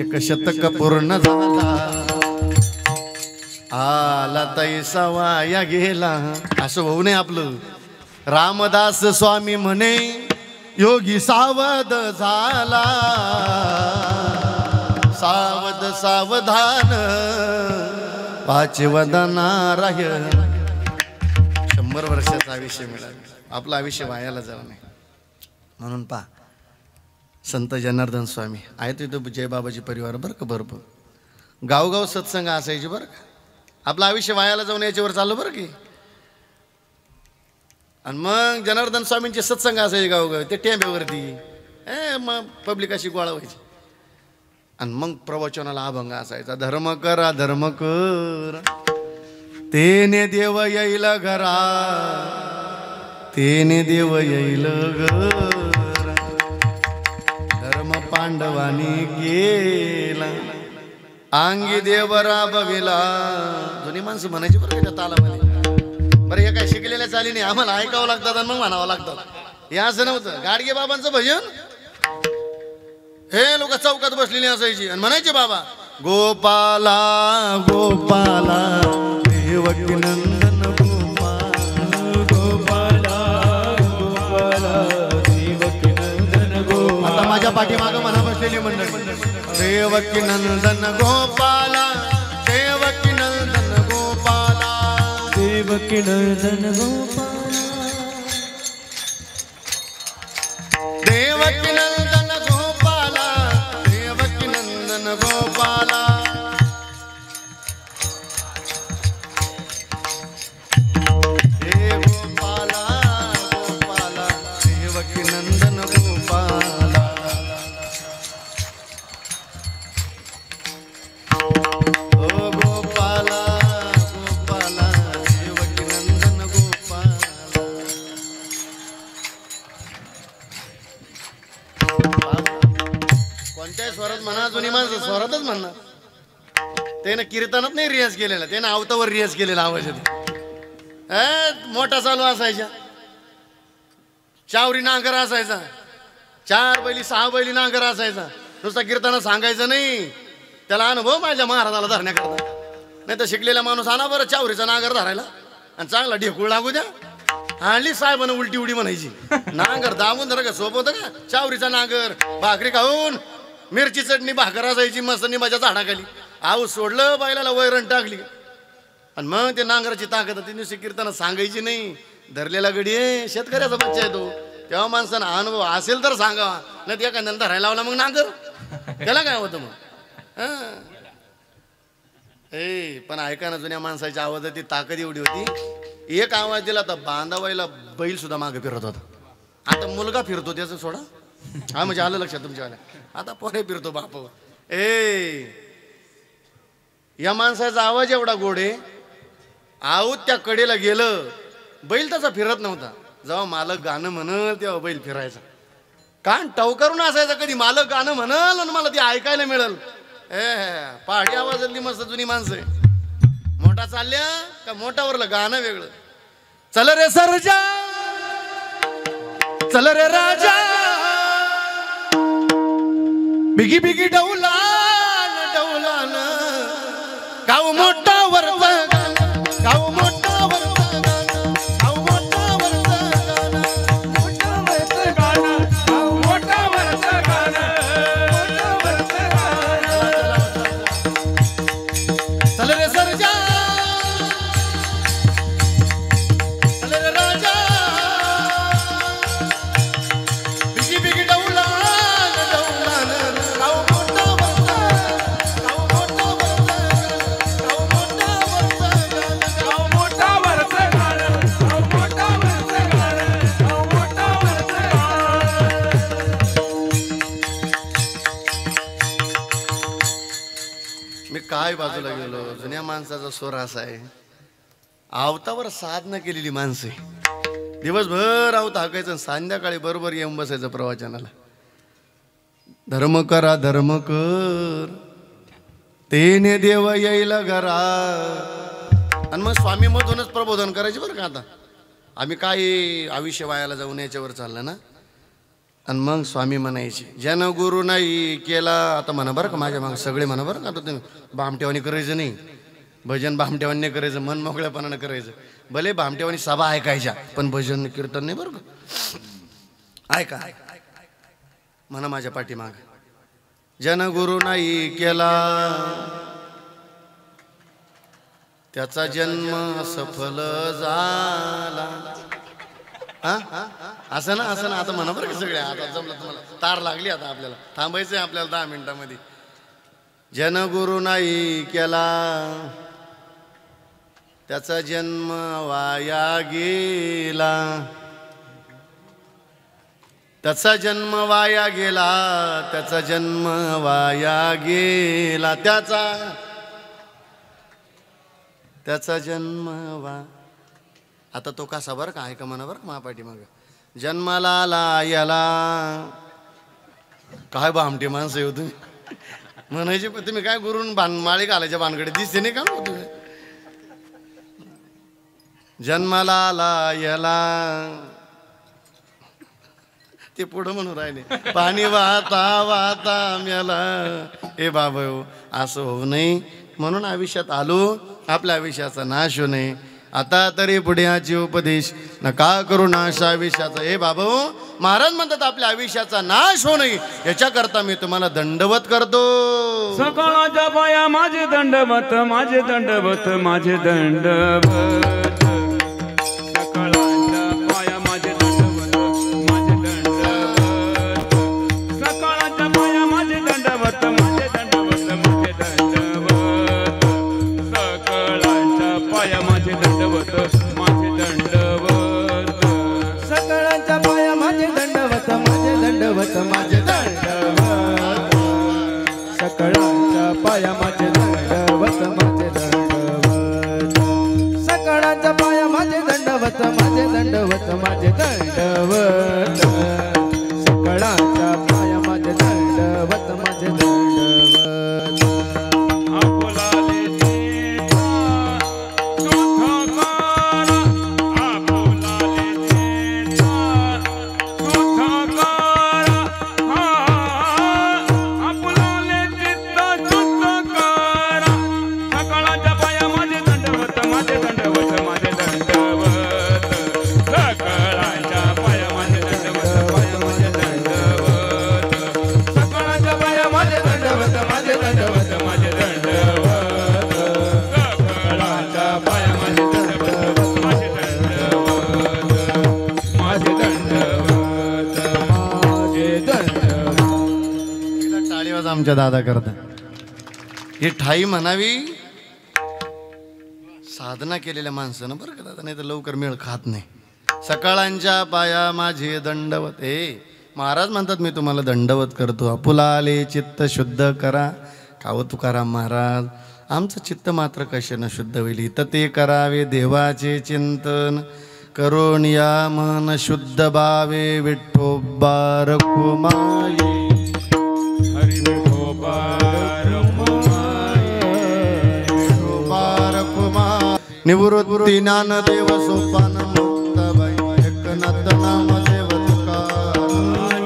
एक शतक पूर्ण झाला आला तैसा वाया गेला असं होऊ नये आपलं रामदास स्वामी म्हणे योगी सावध झाला सावध सावधान पाच वदना राह 100 वर्षाचं आयुष्य मिळालं आपलं आयुष्य वायाला जाऊ नये म्हणून पा संत जनार्दन स्वामी आहे तिथं जयबाबाजी परिवार बरं का भरपूर गावगाव सत्संग असायचे बरं का आपलं आयुष्य वायाला जाऊन याच्यावर चाललं बरं की आणि मग जनार्दन स्वामींचे सत्संग असायचे गावगाव ते टेंब्यावरती मग पब्लिक अशी गोळा व्हायची आणि मग प्रवचनाला अभंग असायचा धर्म करा तेने देव येईल घरा तेने देव येईल घर धर्म पांडवानी गेला अंगी देव राबविला जुनी माणसं म्हणायची बरं त्या तालामध्ये बरं हे काय शिकलेल्या चाली नाही आम्हाला ऐकावं लागतात आणि मग म्हणावं लागतात हे असं नव्हतं गाडगे बाबांचं भजन हे लोक चौकात बसलेली असायची आणि म्हणायचे बाबा गोपाला गोपाला देवकी नंदन गोपाला गोपाला देवकी नंदन गोपाला आता माझ्या पाठीमागं म्हणा बसलेली मंडळी देवकी नंदन गोपाला देवकी नंदन गोपाला देवकी नंदन गोपाला देवकी नंदन गोपाला देवकी नंदन गोपाला हे गोपाला गोपाला देवकी नंदन गोपाला ओ गोपाला गोपाला देवकी नंदन गोपाला कोणत्याही स्वरात म्हणा जुनी माणसं स्वरातच म्हणणार त्यानं कीर्तनात नाही रियाज केलेला त्यानं आवतावर रियाज केलेला आवाज मोठा चालू असायचा चावरी नांगर असायचा 4 बैली 6 बैली नांगर असायचा नुसता कीर्तना सांगायचं नाही त्याला अनुभव माझ्या महाराजाला धरण्याकरता नाही तर शिकलेला माणूस आणा बरं चावरीचा नांगर धरायला आणि चांगला ढेकूळ लागू द्या आणली साहेबानं उलटी उडी म्हणायची नांगर दाबून धरा का सोप होतं का चावरीचा नांगर भाकरी खाऊन मिरची चटणी भाकर असायची मस्त निंबाच्या झाडाखाली आऊ सोडलं बैलाला वैरण टाकली आणि मग ते नांगराची ताकद ती नुसती कीर्तनात सांगायची नाही धरलेला गडी आहे शेतकऱ्याचा बच्चा आहे तो तेव्हा माणसानं अनुभव असेल तर सांगावा नाही ते एखाद्याला धरायला लावला मग नांगर त्याला काय होतं मग ए पण ऐका ना, जुन्या माणसाची आवाजाची ताकद एवढी होती, एक आवाज दिला तर बांधावायला बैल सुद्धा मागे फिरत होता. आता मुलगा फिरतो त्याचं सोडा, हा म्हणजे आलं लक्षात तुमच्या. आता पोरे फिरतो बाप. या माणसाचा आवाज एवढा गोड आहे, आऊत त्या कडेला गेलं, बैल त्याचा फिरत नव्हता. जेव्हा मालक गाणं म्हणल तेव्हा बैल फिरायचा. कान टवकारून असायचा, कधी मालक गाणं म्हणल आणि मला ते ऐकायला मिळेल. पहाडी आवाजातली मस्त जुनी माणसं आहे. मोठा चालल्या का मोठावरलं गाणं वेगळं. चल रे सरजा, चल रे राजा, बिगी बिगी डौलान डौलान, गाव मोठा वरचं गाणं, गाव मोठा वरचं गाणं, गाव मोठा वरचं गाणं, मोठा वरचं गाणं, गाव मोठा वरचं गाणं, मोठा वरचं गाणं. चल रे सरजा, चल रे राजा, बिगी बिगी डौलान डौलान, गाव मोठा वरचं, गाव मोठा वरचं, गाव मोठा वरचं गाणं, गाव मोठा वरचं गाणं, गाव मोठा वरचं गाणं, गाव मोठा वरचं गाणं. मी काय बाजूला गेलो. जुन्या माणसाचा स्वर असा आहे, आवतावर साधना केलेली माणसं आहे. दिवसभर आवत हाकायचं, संध्याकाळी बरोबर येऊन बसायचं प्रवचनाला. धर्म करा धर्म कर, तेने देव येईल घरा. आणि मग स्वामी मधूनच प्रबोधन करायचे बरं का. आता आम्ही काय आयुष्य वायाला जाऊन याच्यावर चाललं ना. आणि मग स्वामी म्हणायचे, जन गुरु नाही केला. आता म्हणा बरं का, माझ्या माग सगळे म्हणा बरं का. आता तुम्ही भामटेवानी करायचं नाही, भजन भामटेवानी नाही करायचं, मन मोकळ्यापणानं करायचं. भले भामटेवानी सभा ऐकायच्या, पण भजन कीर्तन नाही बरं का. ऐका म्हणा माझ्या पाठीमाग, जन गुरु नाही केला त्याचा जन्म सफल झाला. हा असं ना, असं ना. आता म्हणा बरं का सगळे. आता जमलं तुम्हाला, तार लागली आता. आपल्याला थांबायचं आहे आपल्याला 10 मिनिटांमध्ये. जन गुरु नाही केला त्याचा जन्म वाया गेला, त्याचा जन्म वाया गेला, त्याचा जन्म वाया गेला, त्याचा जन्म आता तो कसा बरं का. ऐका म्हणा बरं का महापाठी मग. जन्माला आला याला काय भामटे माणसं येऊ तुम्ही म्हणायचे. तुम्ही काय गुरून माळी घालायच्या भानगडे दिसते नाही का तुम्ही. जन्माला आला याला ते पुढं म्हणून राहिले, पाणी वाहता वाहता मेला. ए बाबा असं होऊ नये म्हणून आयुष्यात आलो, आपल्या आयुष्याचा नाश होऊ नये. आता तरी पुढ्याचे उपदेश नका करू नाश आयुष्याचा. हे बाबा महाराज म्हणतात आपल्या आयुष्याचा नाश होऊ नये याच्याकरता मी तुम्हाला दंडवत करतो. सकाळच्या पाया माझे दंडवत, माझे दंडवत, माझे दंडवत. सकाळच्या पाया माझे दंडवत, माझे दंडवत. सकाळच्या पाया माझे दंडवत, माझे दंडवत, माझे दंडवत. सकाळच्या पाया माझे दंडवत, माझे दंडवत. सकाळच्या पाया माझे दंडवत, माझे दंडवत, माझे दंडवत. सकाळच्या पाया माझे दंडवत, माझे दंडवत. सकाळच्या पाया माझे दंडवत, माझे दंडवत, माझे दंडवत. सकाळच्या पाया माझे दंडवत, माझे दंडवत. आपुलाले चेता सुखकार, आपुलाले चेता सुखकार. आपुलाले चित्त सुखकार. सकाळच्या पाया माझे दंडवत, माझे दंडवत, माझे दंडवत. सकाळच्या पाया माझे दंडवत, पाया माझे दंडवत. सकाळच्या पाया माझे दंडवत, माझे दंडवत, माझे दंडवत. सकाळच्या पाया माझे दंडवत, माझे दंडवत, माझे दंडवत, माझे दंडवत. टाळीवाज आमच्या दादा करता. ही ठाई म्हणावी साधना केलेल्या माणसानं बरं का दादा, नाही तर लवकर मेळ खात नाही. सकाळांच्या पाया माझे दंडवत. महाराज म्हणतात मी तुम्हाला दंडवत करतो. आपुलाले चित्त शुद्ध करा. काव तुकाराम महाराज, आमचं चित्त मात्र कशानं शुद्ध होईल? तर ते करावे देवाचे चिंतन करून या मन शुद्ध भावे. विठ्ठोबा रखुमाई हरी विठोबा रखुमाई. विठ्ठोबा रखुमाई. निवृत्ती ज्ञानदेव सोपान मुक्ताबाई. एकनाथ नाम देव तुकाराम.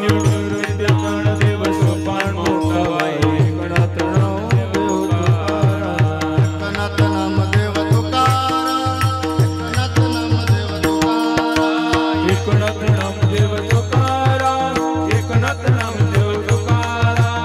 निवृत्ती ज्ञानदेव सोपान मुक्ताबाई. एकनाथ नाम देव तुकाराम. एकनाथ नाम देव तुकाराम. एकनाथ नाम देव तुकाराम. एकनाथ नाम देव तुकाराम. एकनाथ नाम देव तुकाराम.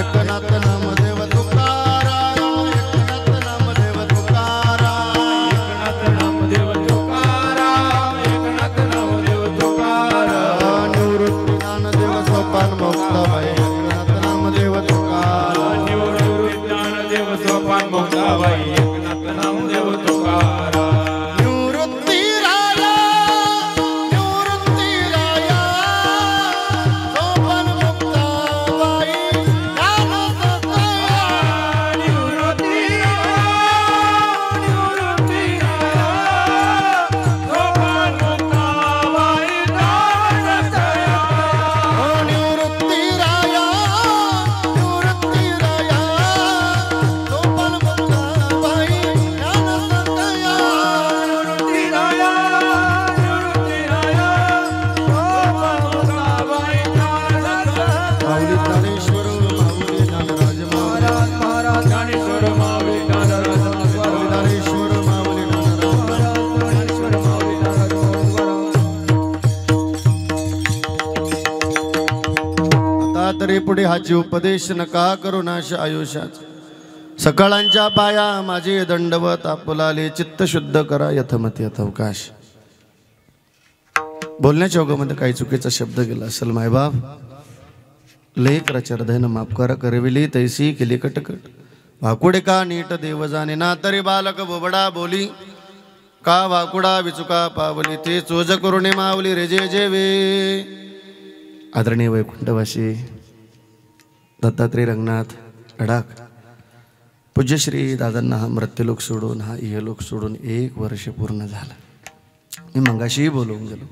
एकनाथ नाम देव तुकाराम. एकनाथ नाम देव तुकाराम. एकनाथ नाम देव तुकाराम. एकनाथ नाम देव तुकाराम. निवृत्ती ज्ञानदेव सोपान मुक्ताबाई. एकनाथ नाम देव तुकाराम. निवृत्ती ज्ञानदेव सोपान मुक्ताबाई. एकनाथ नाम देव तुकाराम. निवृत्ती राया. निवृत्ती राया. सोपान मुक्ताबाई. ज्ञान सत्य. निवृत्ती निवृत्ती सोपान मुक्ताबाई. ज्ञानसया. निवृत्ती राया. निवृत्ती राया. सोपान मुक्ताबाई. ज्ञान सत्य. निवृत्ती राया. निवृत्ती राया सोपान मुक्ताबाई. ज्ञानसया. माऊली ज्ञानेश्वर माऊली ज्ञानराज महाराज महाराज. ज्ञानेश्वर माऊली ज्ञानराज माऊली ज्ञानेश्वर माऊली ज्ञानराज. ज्ञानेश्वर माऊली आता तरी पुढे हाची उपदेश नका करू नाश आयुष्याचा. सकाळांच्या पाया माझे दंडवत. आपुलाले चित्त शुद्ध करा. यथमती यथावकाश. बोलण्याच्या ओघामध्ये काही चुकीचा शब्द गेला असेल मायबाप लेख रचरधन माफ करा. करविली तैसी केली कटकट. वाकुडे का नीट देव जाणे ना. तरी बालक बोबडा बोली का वाकुडा विचुका पावली. ते चोज करुणे मावली रे जे जेवे. आदरणीय वैकुंठवासी दत्तात्रय रंगनाथ लडाख पूज्यश्री दादांना हा मृत्यूलोक सोडून हा इहलोक सोडून 1 वर्ष पूर्ण झालं. मी मंगाशीही बोलवून गेलो.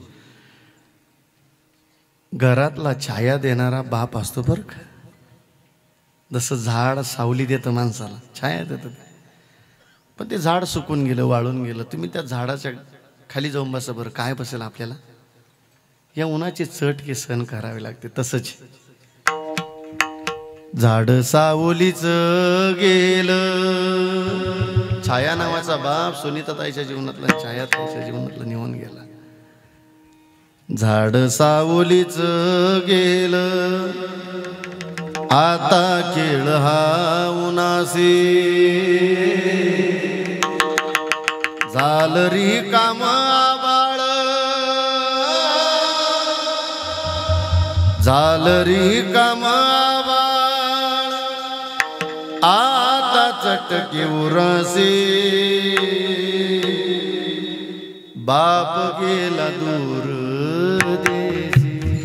घरातला छाया देणारा बाप असतो बरं का. जसं झाड सावली देतं माणसाला, छाया देतं, पण ते झाड सुकून गेलं, वाळून गेलं. तुम्ही त्या झाडाच्या खाली जाऊन बसा बरं, काय बसेल आपल्याला? या उन्हाची चटके सहन करावे लागते. तसंच झाड सावलीच गेलं. छाया नावाचा बाप सुनीताताईच्या जीवनातला, छायाताईच्या जीवनातला निघून गेला. झाड सावलीच गेलं, आता खेळ हा उन्हासी. झालं रिकाम आबाळ, झालं रिकाम आबाळ, आता चटके उरासी. बाप गेला दूर देशी,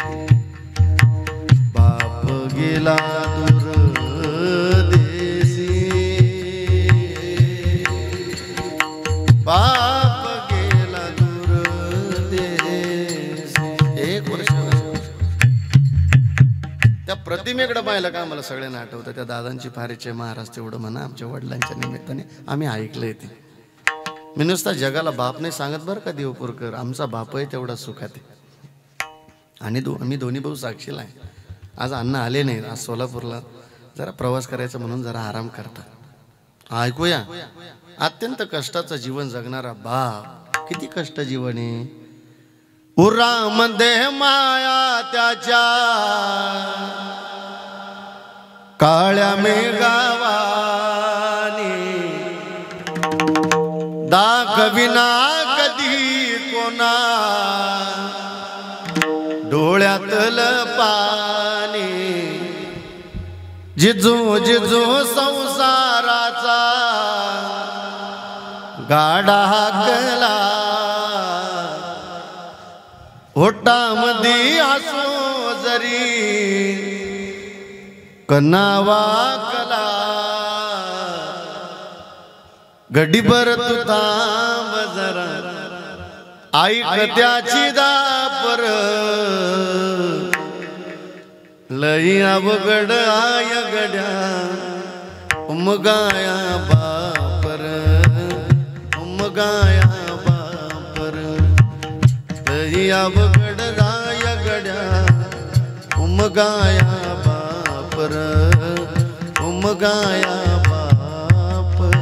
बाप गेला दूर देशी, बाप गेला दूर देशी. 1 वर्ष त्या प्रतिमेकडे पाहिलं का आम्हाला सगळ्यांना आठवतं. त्या दादांची फार इच्छा आहे, महाराज तेवढं म्हणा आमच्या वडिलांच्या निमित्ताने. आम्ही ऐकलंय ते. मी नुसता जगाला बाप नाही सांगत बरं का देवपूरकर, आमचा बापही तेवढा सुखात आहे. आणि आम्ही दोन्ही भाऊ साक्षीला आहे. आज अण्णा आले नाही, आज सोलापूरला जरा प्रवास करायचा म्हणून जरा आराम करतात. ऐकूया, अत्यंत कष्टाचं जीवन जगणारा बाप. किती कष्ट जीवन आहे. उरामध्ये माया त्याच्या, काळ्या मेघावानी, दाखविना कधी कोणा डोळ्यातल पाणी. जिजू जिजू संसाराचा गाडा हाकला ओटामध्ये असो जरी कनावा कला गडीभर तू थांब जरा ऐक त्याची दापर लई अवघड आय गड्या उमगाया बापर उमगाया बापर लई अवघड आय गड्या उमगाया बापर उमगाया बापर.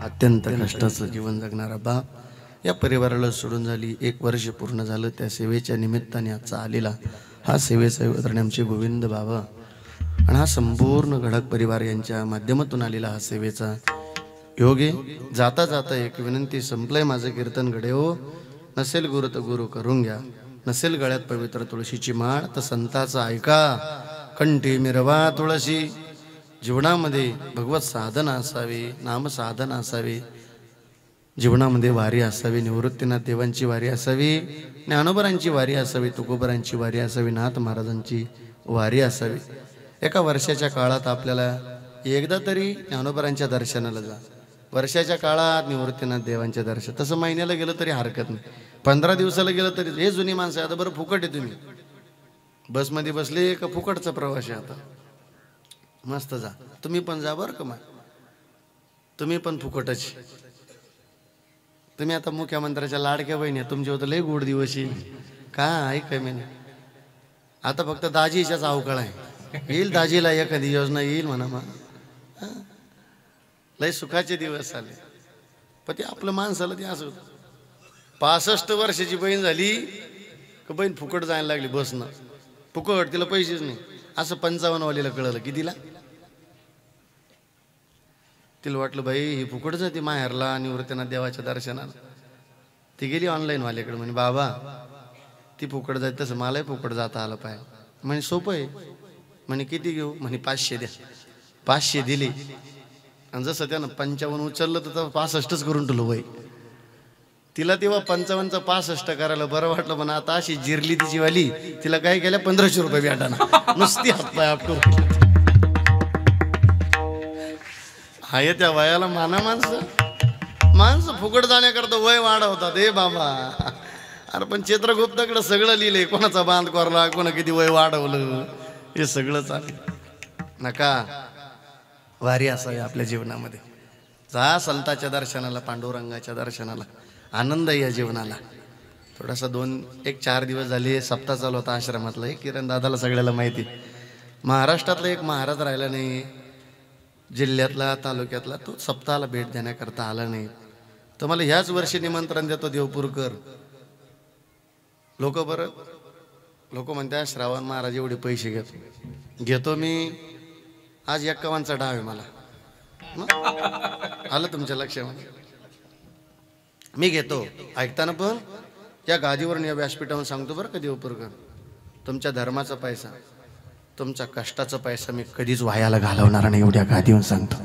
अत्यंत कष्टाचं जीवन जगणारा बाप या परिवाराला सोडून झाली 1 वर्ष पूर्ण झालं. त्या सेवेच्या निमित्ताने आजचा आलेला हा सेवेचा योगदान आमचे गोविंद बाबा आणि हा संपूर्ण गडक परिवार यांच्या माध्यमातून आलेला हा सेवेचा योग आहे. जाता जाता एक विनंती, संपलंय माझं कीर्तन गडे हो. नसेल गुरु तर गुरु करून घ्या, नसेल गळ्यात पवित्र तुळशीची माळ तर संताचा ऐका, कंठी मिरवा तुळशी. जीवनामध्ये भगवत साधना असावी, नाम साधना असावी, जीवनामध्ये वारी असावी, निवृत्तीनाथ देवांची वारी असावी, ज्ञानोबरांची वारी असावी, तुकोबरांची वारी असावी, नाथ महाराजांची वारी असावी. एका वर्षाच्या काळात आपल्याला एकदा तरी ज्ञानोबरांच्या दर्शनाला जा, वर्षाच्या काळात निवृत्तीनाथ देवांच्या दर्शन. तसं महिन्याला गेलं तरी हरकत नाही, 15 दिवसाला गेलं तरी. हे जुनी माणसं आता बरं फुकट आहे, तुम्ही बसमध्ये बसले का फुकटचा प्रवास आहे, आता मस्त जा, तुम्ही पण जा बरं का, मग तुम्ही पण फुकटच. तुम्ही आता मुख्यमंत्र्याच्या लाडक्या बहिणी, तुमच्या होतं लय गोड दिवस येईल का ऐकाय मी. आता फक्त दाजीच्याच अवकाळ आहे, येईल दाजीला एखादी योजना येईल म्हणा, मग लय सुखाचे दिवस आले. पण ते आपलं माणसाला ते असं होतं. 65 वर्षाची बहीण झाली का बहीण फुकट जायला लागली बसनं, फुकट, तिला पैसेच नाही. असं 55 वालीला कळलं की तिला वाटलं बाई ही फुकट जाते माहेरला निवृत्तीनाथ देवाच्या दर्शनाला. ती गेली ऑनलाईन वाल्याकडे, म्हणे बाबा ती फुकट जाते तसं मलाही फुकट जाता आलं पाहिजे. म्हणे सोपं आहे. म्हणे किती घेऊ? म्हणे 500 द्या. 500 दिली आणि जसं त्यानं 55 उचललं तर 65च करून ठेवलं बाई. तिला तेव्हा 55चं 65 करायला बरं वाटलं, पण आता अशी जिरली तिची वाली, तिला काय केलं 1500 रुपये भेटाना, नुसती हातपाय आपटून. हाय त्या वयाला माना माणसं फुकट जाण्याकरता वय वाढवतात. हे बाबा, अरे पण चित्रगुप्ताकडे सगळं लिहिलंय, कोणाचा बांध कोरला, कोणा किती वय वाढवलं, हे सगळं चालेल. नका, वारी असावी आपल्या जीवनामध्ये. जा संताच्या दर्शनाला, पांडुरंगाच्या दर्शनाला, आनंद या जीवनाला. थोडासा 1-4 दिवस झाले सप्ताह चालू होता आश्रमातला. एक किरण दादाला सगळ्याला माहिती, महाराष्ट्रातला एक महाराज राहिला नाही, जिल्ह्यातला तालुक्यातला, तो सप्ताहाला भेट देण्याकरता आला नाही. तर मला ह्याच वर्षी निमंत्रण देतो देवपूरकर. लोक म्हणतात श्रावण महाराज एवढे पैसे घेतो मी. आज 51चा डाव आहे मला, आलं तुमच्या लक्षामध्ये. मी घेतो ऐकताना, पण या गादीवरून या व्यासपीठावर सांगतो बरं का देवपूरकर, तुमच्या धर्माचा पैसा, तुमचा कष्टाचा पैसा मी कधीच वायाला घालवणार नाही, एवढ्या गादीवर सांगतो.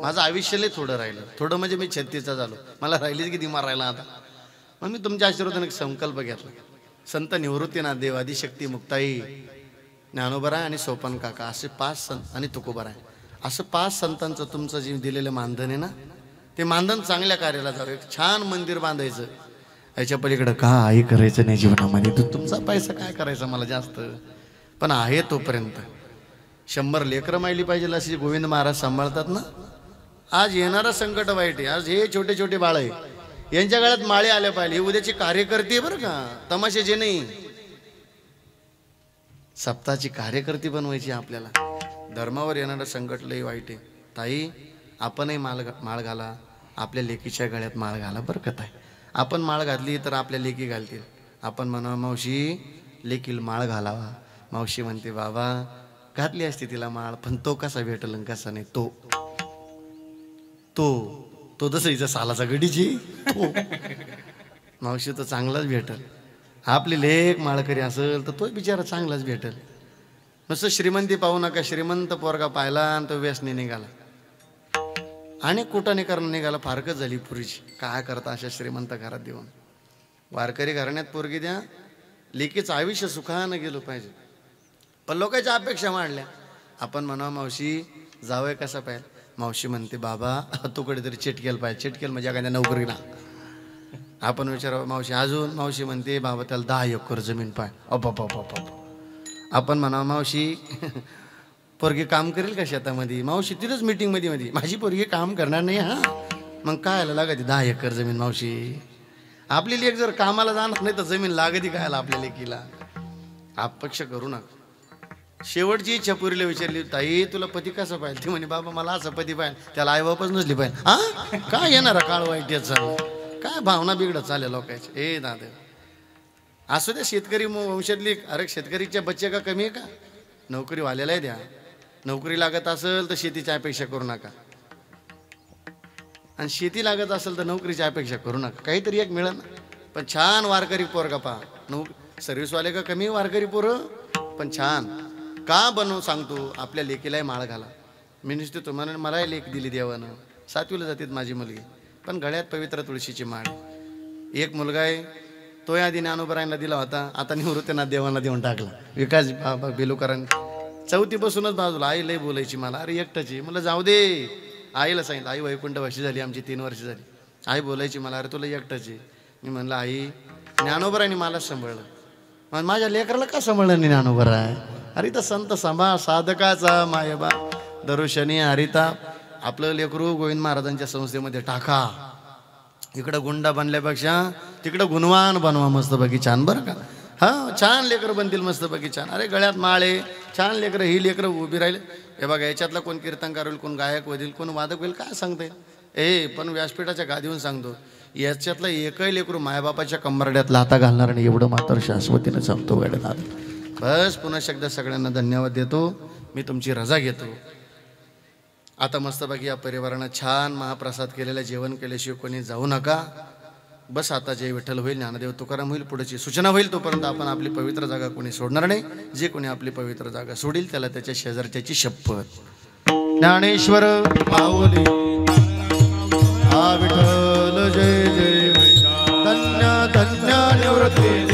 माझं आयुष्याला थोडं राहिलं, थोडं म्हणजे मी 36चा झालो, मला राहिलीच किती मारायला आता. मग मी तुमच्या आशीर्वादाने एक संकल्प घेतला. संत निवृत्तीनाथ देव, आदिशक्ती मुक्ताई, ज्ञानोबरा आणि सोपान काका, असे 5 संत आणि तुकोबरा, असं 5 संतांचं तुमचं जे दिलेलं मानधन आहे ना, ते मानधन चांगल्या कार्याला जावं. एक छान मंदिर बांधायचं, याच्या पलीकडं काही करायचं नाही जीवनामध्ये. तुमचा पैसा काय करायचा मला जास्त, पण आहे तोपर्यंत 100 लेकरं मायली पाहिजे असे गोविंद महाराज सांभाळतात ना. आज येणारं संकट वाईट आहे. आज हे छोटे छोटे बाळ आहे, यांच्या गळ्यात माळे आल्या पाहिजे. हे उद्याची कार्यकर्ते बरं का, तमाशे जे नाही, सप्ताहाची कार्यकर्ती बनवायची आपल्याला. धर्मावर येणारं संकट लई वाईट आहे. ताई, आपणही माळ घाला, आपल्या लेकीच्या गळ्यात माळ घाला बरं का ताई. आपण माळ घातली तर आपल्या लेकी घालतील. आपण म्हणा मावशी लेकीला माळ घालावा, मावशी म्हणते बाबा घातली असती तिला माळ, पण तो कसा भेटल कसा नाही. तो जसं हिचा सालाचा गडीची तो मावशी तो चांगलाच भेटल. आपली लेक माळकरी असेल तर तो बिचारा चांगलाच भेटल. नुसतं श्रीमंती पाहू नका, श्रीमंत पोरगा पाहिला आणि तो व्यसनी निघाला आणि कुटाने करणं निघाला. फारकत झाली पुरीची. काय करता अशा श्रीमंत घरात देऊन? वारकरी घराण्यात पोरगी द्या, लेकीचं आयुष्य सुखानं गेलं पाहिजे. पण लोकांच्या अपेक्षा वाढल्या. आपण म्हणा मावशी जावं कसा पाहिजे? मावशी म्हणते बाबा तू कुठेतरी चिटकेल पाहिजे. चिटकेल म्हणजे एखाद्या नोकरीला. आपण विचारावं मावशी अजून? मावशी म्हणते बाबा त्याला 10 एकर जमीन पाहिजे. आपण म्हणा मावशी पोरगी काम करेल का शेतामध्ये? मावशी तिथंच मीटिंगमध्ये माझी पोरगी काम करणार नाही. हां मग काय लागते 10 एकर जमीन मावशी? आपली लेक जर कामाला जाणार नाही तर जमीन लागती काय आपल्या लेकीला? अपेक्षा करू नका. शेवटची इच्छा पुरीला विचारली, ताई तुला पती कसा पाहिजे? ती म्हणे बाबा मला असं पती पाहिजे, त्याला आईबापच नसली पाहिजे. हां काय येणार काळ वाईट याचा? काय भावना बिघडत चालल्या लोकांच्या. ए दादा असू द्या शेतकरी वंशातली. अरे शेतकरीच्या बच्चे का कमी आहे का? नोकरी वालेला आहे द्या. नोकरी लागत असेल तर शेतीची अपेक्षा करू नका, आणि शेती लागत असेल तर नोकरीची अपेक्षा करू नका. काहीतरी एक मिळेल. पण छान वारकरी पोरगा पहा. सर्व्हिसवाले का कमी वारकरी पोरं, पण छान. का बनवून सांगतो, आपल्या लेकीलाही माळ घाला. मी नुसते तुम्हाला मलाही लेक दिली देवानं. 7वीला जाते माझी मुलगी, पण गळ्यात पवित्र तुळशीची माळ. एक मुलगा आहे, तो आधी ज्ञानोबरायांना दिला होता, आता निवृत्तीनाथ देवांना देऊन टाकला. विकास बेलुकरांनी 4थी बसूनच बाजूला. आई लई बोलायची मला, अरे एकटाची. मला जाऊ दे. आईला सांगितलं, आई वैकुंठवासी झाली आमची, 3 वर्ष झाली. आई बोलायची मला, अरे तुला एकटाची. मी म्हणलं आई ज्ञानोबरांनी मलाच सांभाळलं, मग माझ्या लेकराला का सांभाळलं नाही ज्ञानोबराय? अरे तर संत सभा साधकाचा मायबा दरुशनी हरिता. आपलं लेकरू गोविंद महाराजांच्या संस्थेमध्ये टाका. इकडं गुंडा बनल्यापेक्षा तिकडं गुणवान बनवा मस्तपैकी. छान बरं का? हां छान लेकरं बनतील मस्तपैकी छान. अरे गळ्यात माळे छान लेकरं. ही लेकरं उभी राहिले. हे बघा याच्यातला कोण कीर्तनकार होईल, कोण गायक होईल, कोण वादक होईल काय सांगते? पण व्यासपीठाच्या गादीहून सांगतो, याच्यातलं एकही लेकरू मायबापाच्या कंबरड्यात लाथा घालणार नाही, एवढं मात्र शाश्वतीनं सांगतो वेळेला. बस पुन्हा एकदा सगळ्यांना धन्यवाद देतो. मी तुमची रजा घेतो. आता मस्तपैकी या परिवारानं छान महाप्रसाद केलेला, जेवण केल्याशिवाय कोणी जाऊ नका. बस आता जे विठ्ठल होईल, ज्ञानदेव तुकाराम होईल, पुढची सूचना होईल, तोपर्यंत आपण आपली पवित्र जागा कोणी सोडणार नाही. जे कोणी आपली पवित्र जागा सोडील त्याला त्याच्या शेजारच्याची शपथ. ज्ञानेश्वर माऊली हा विठ्ठल जय जय. धन्य धन्य निवृत्ती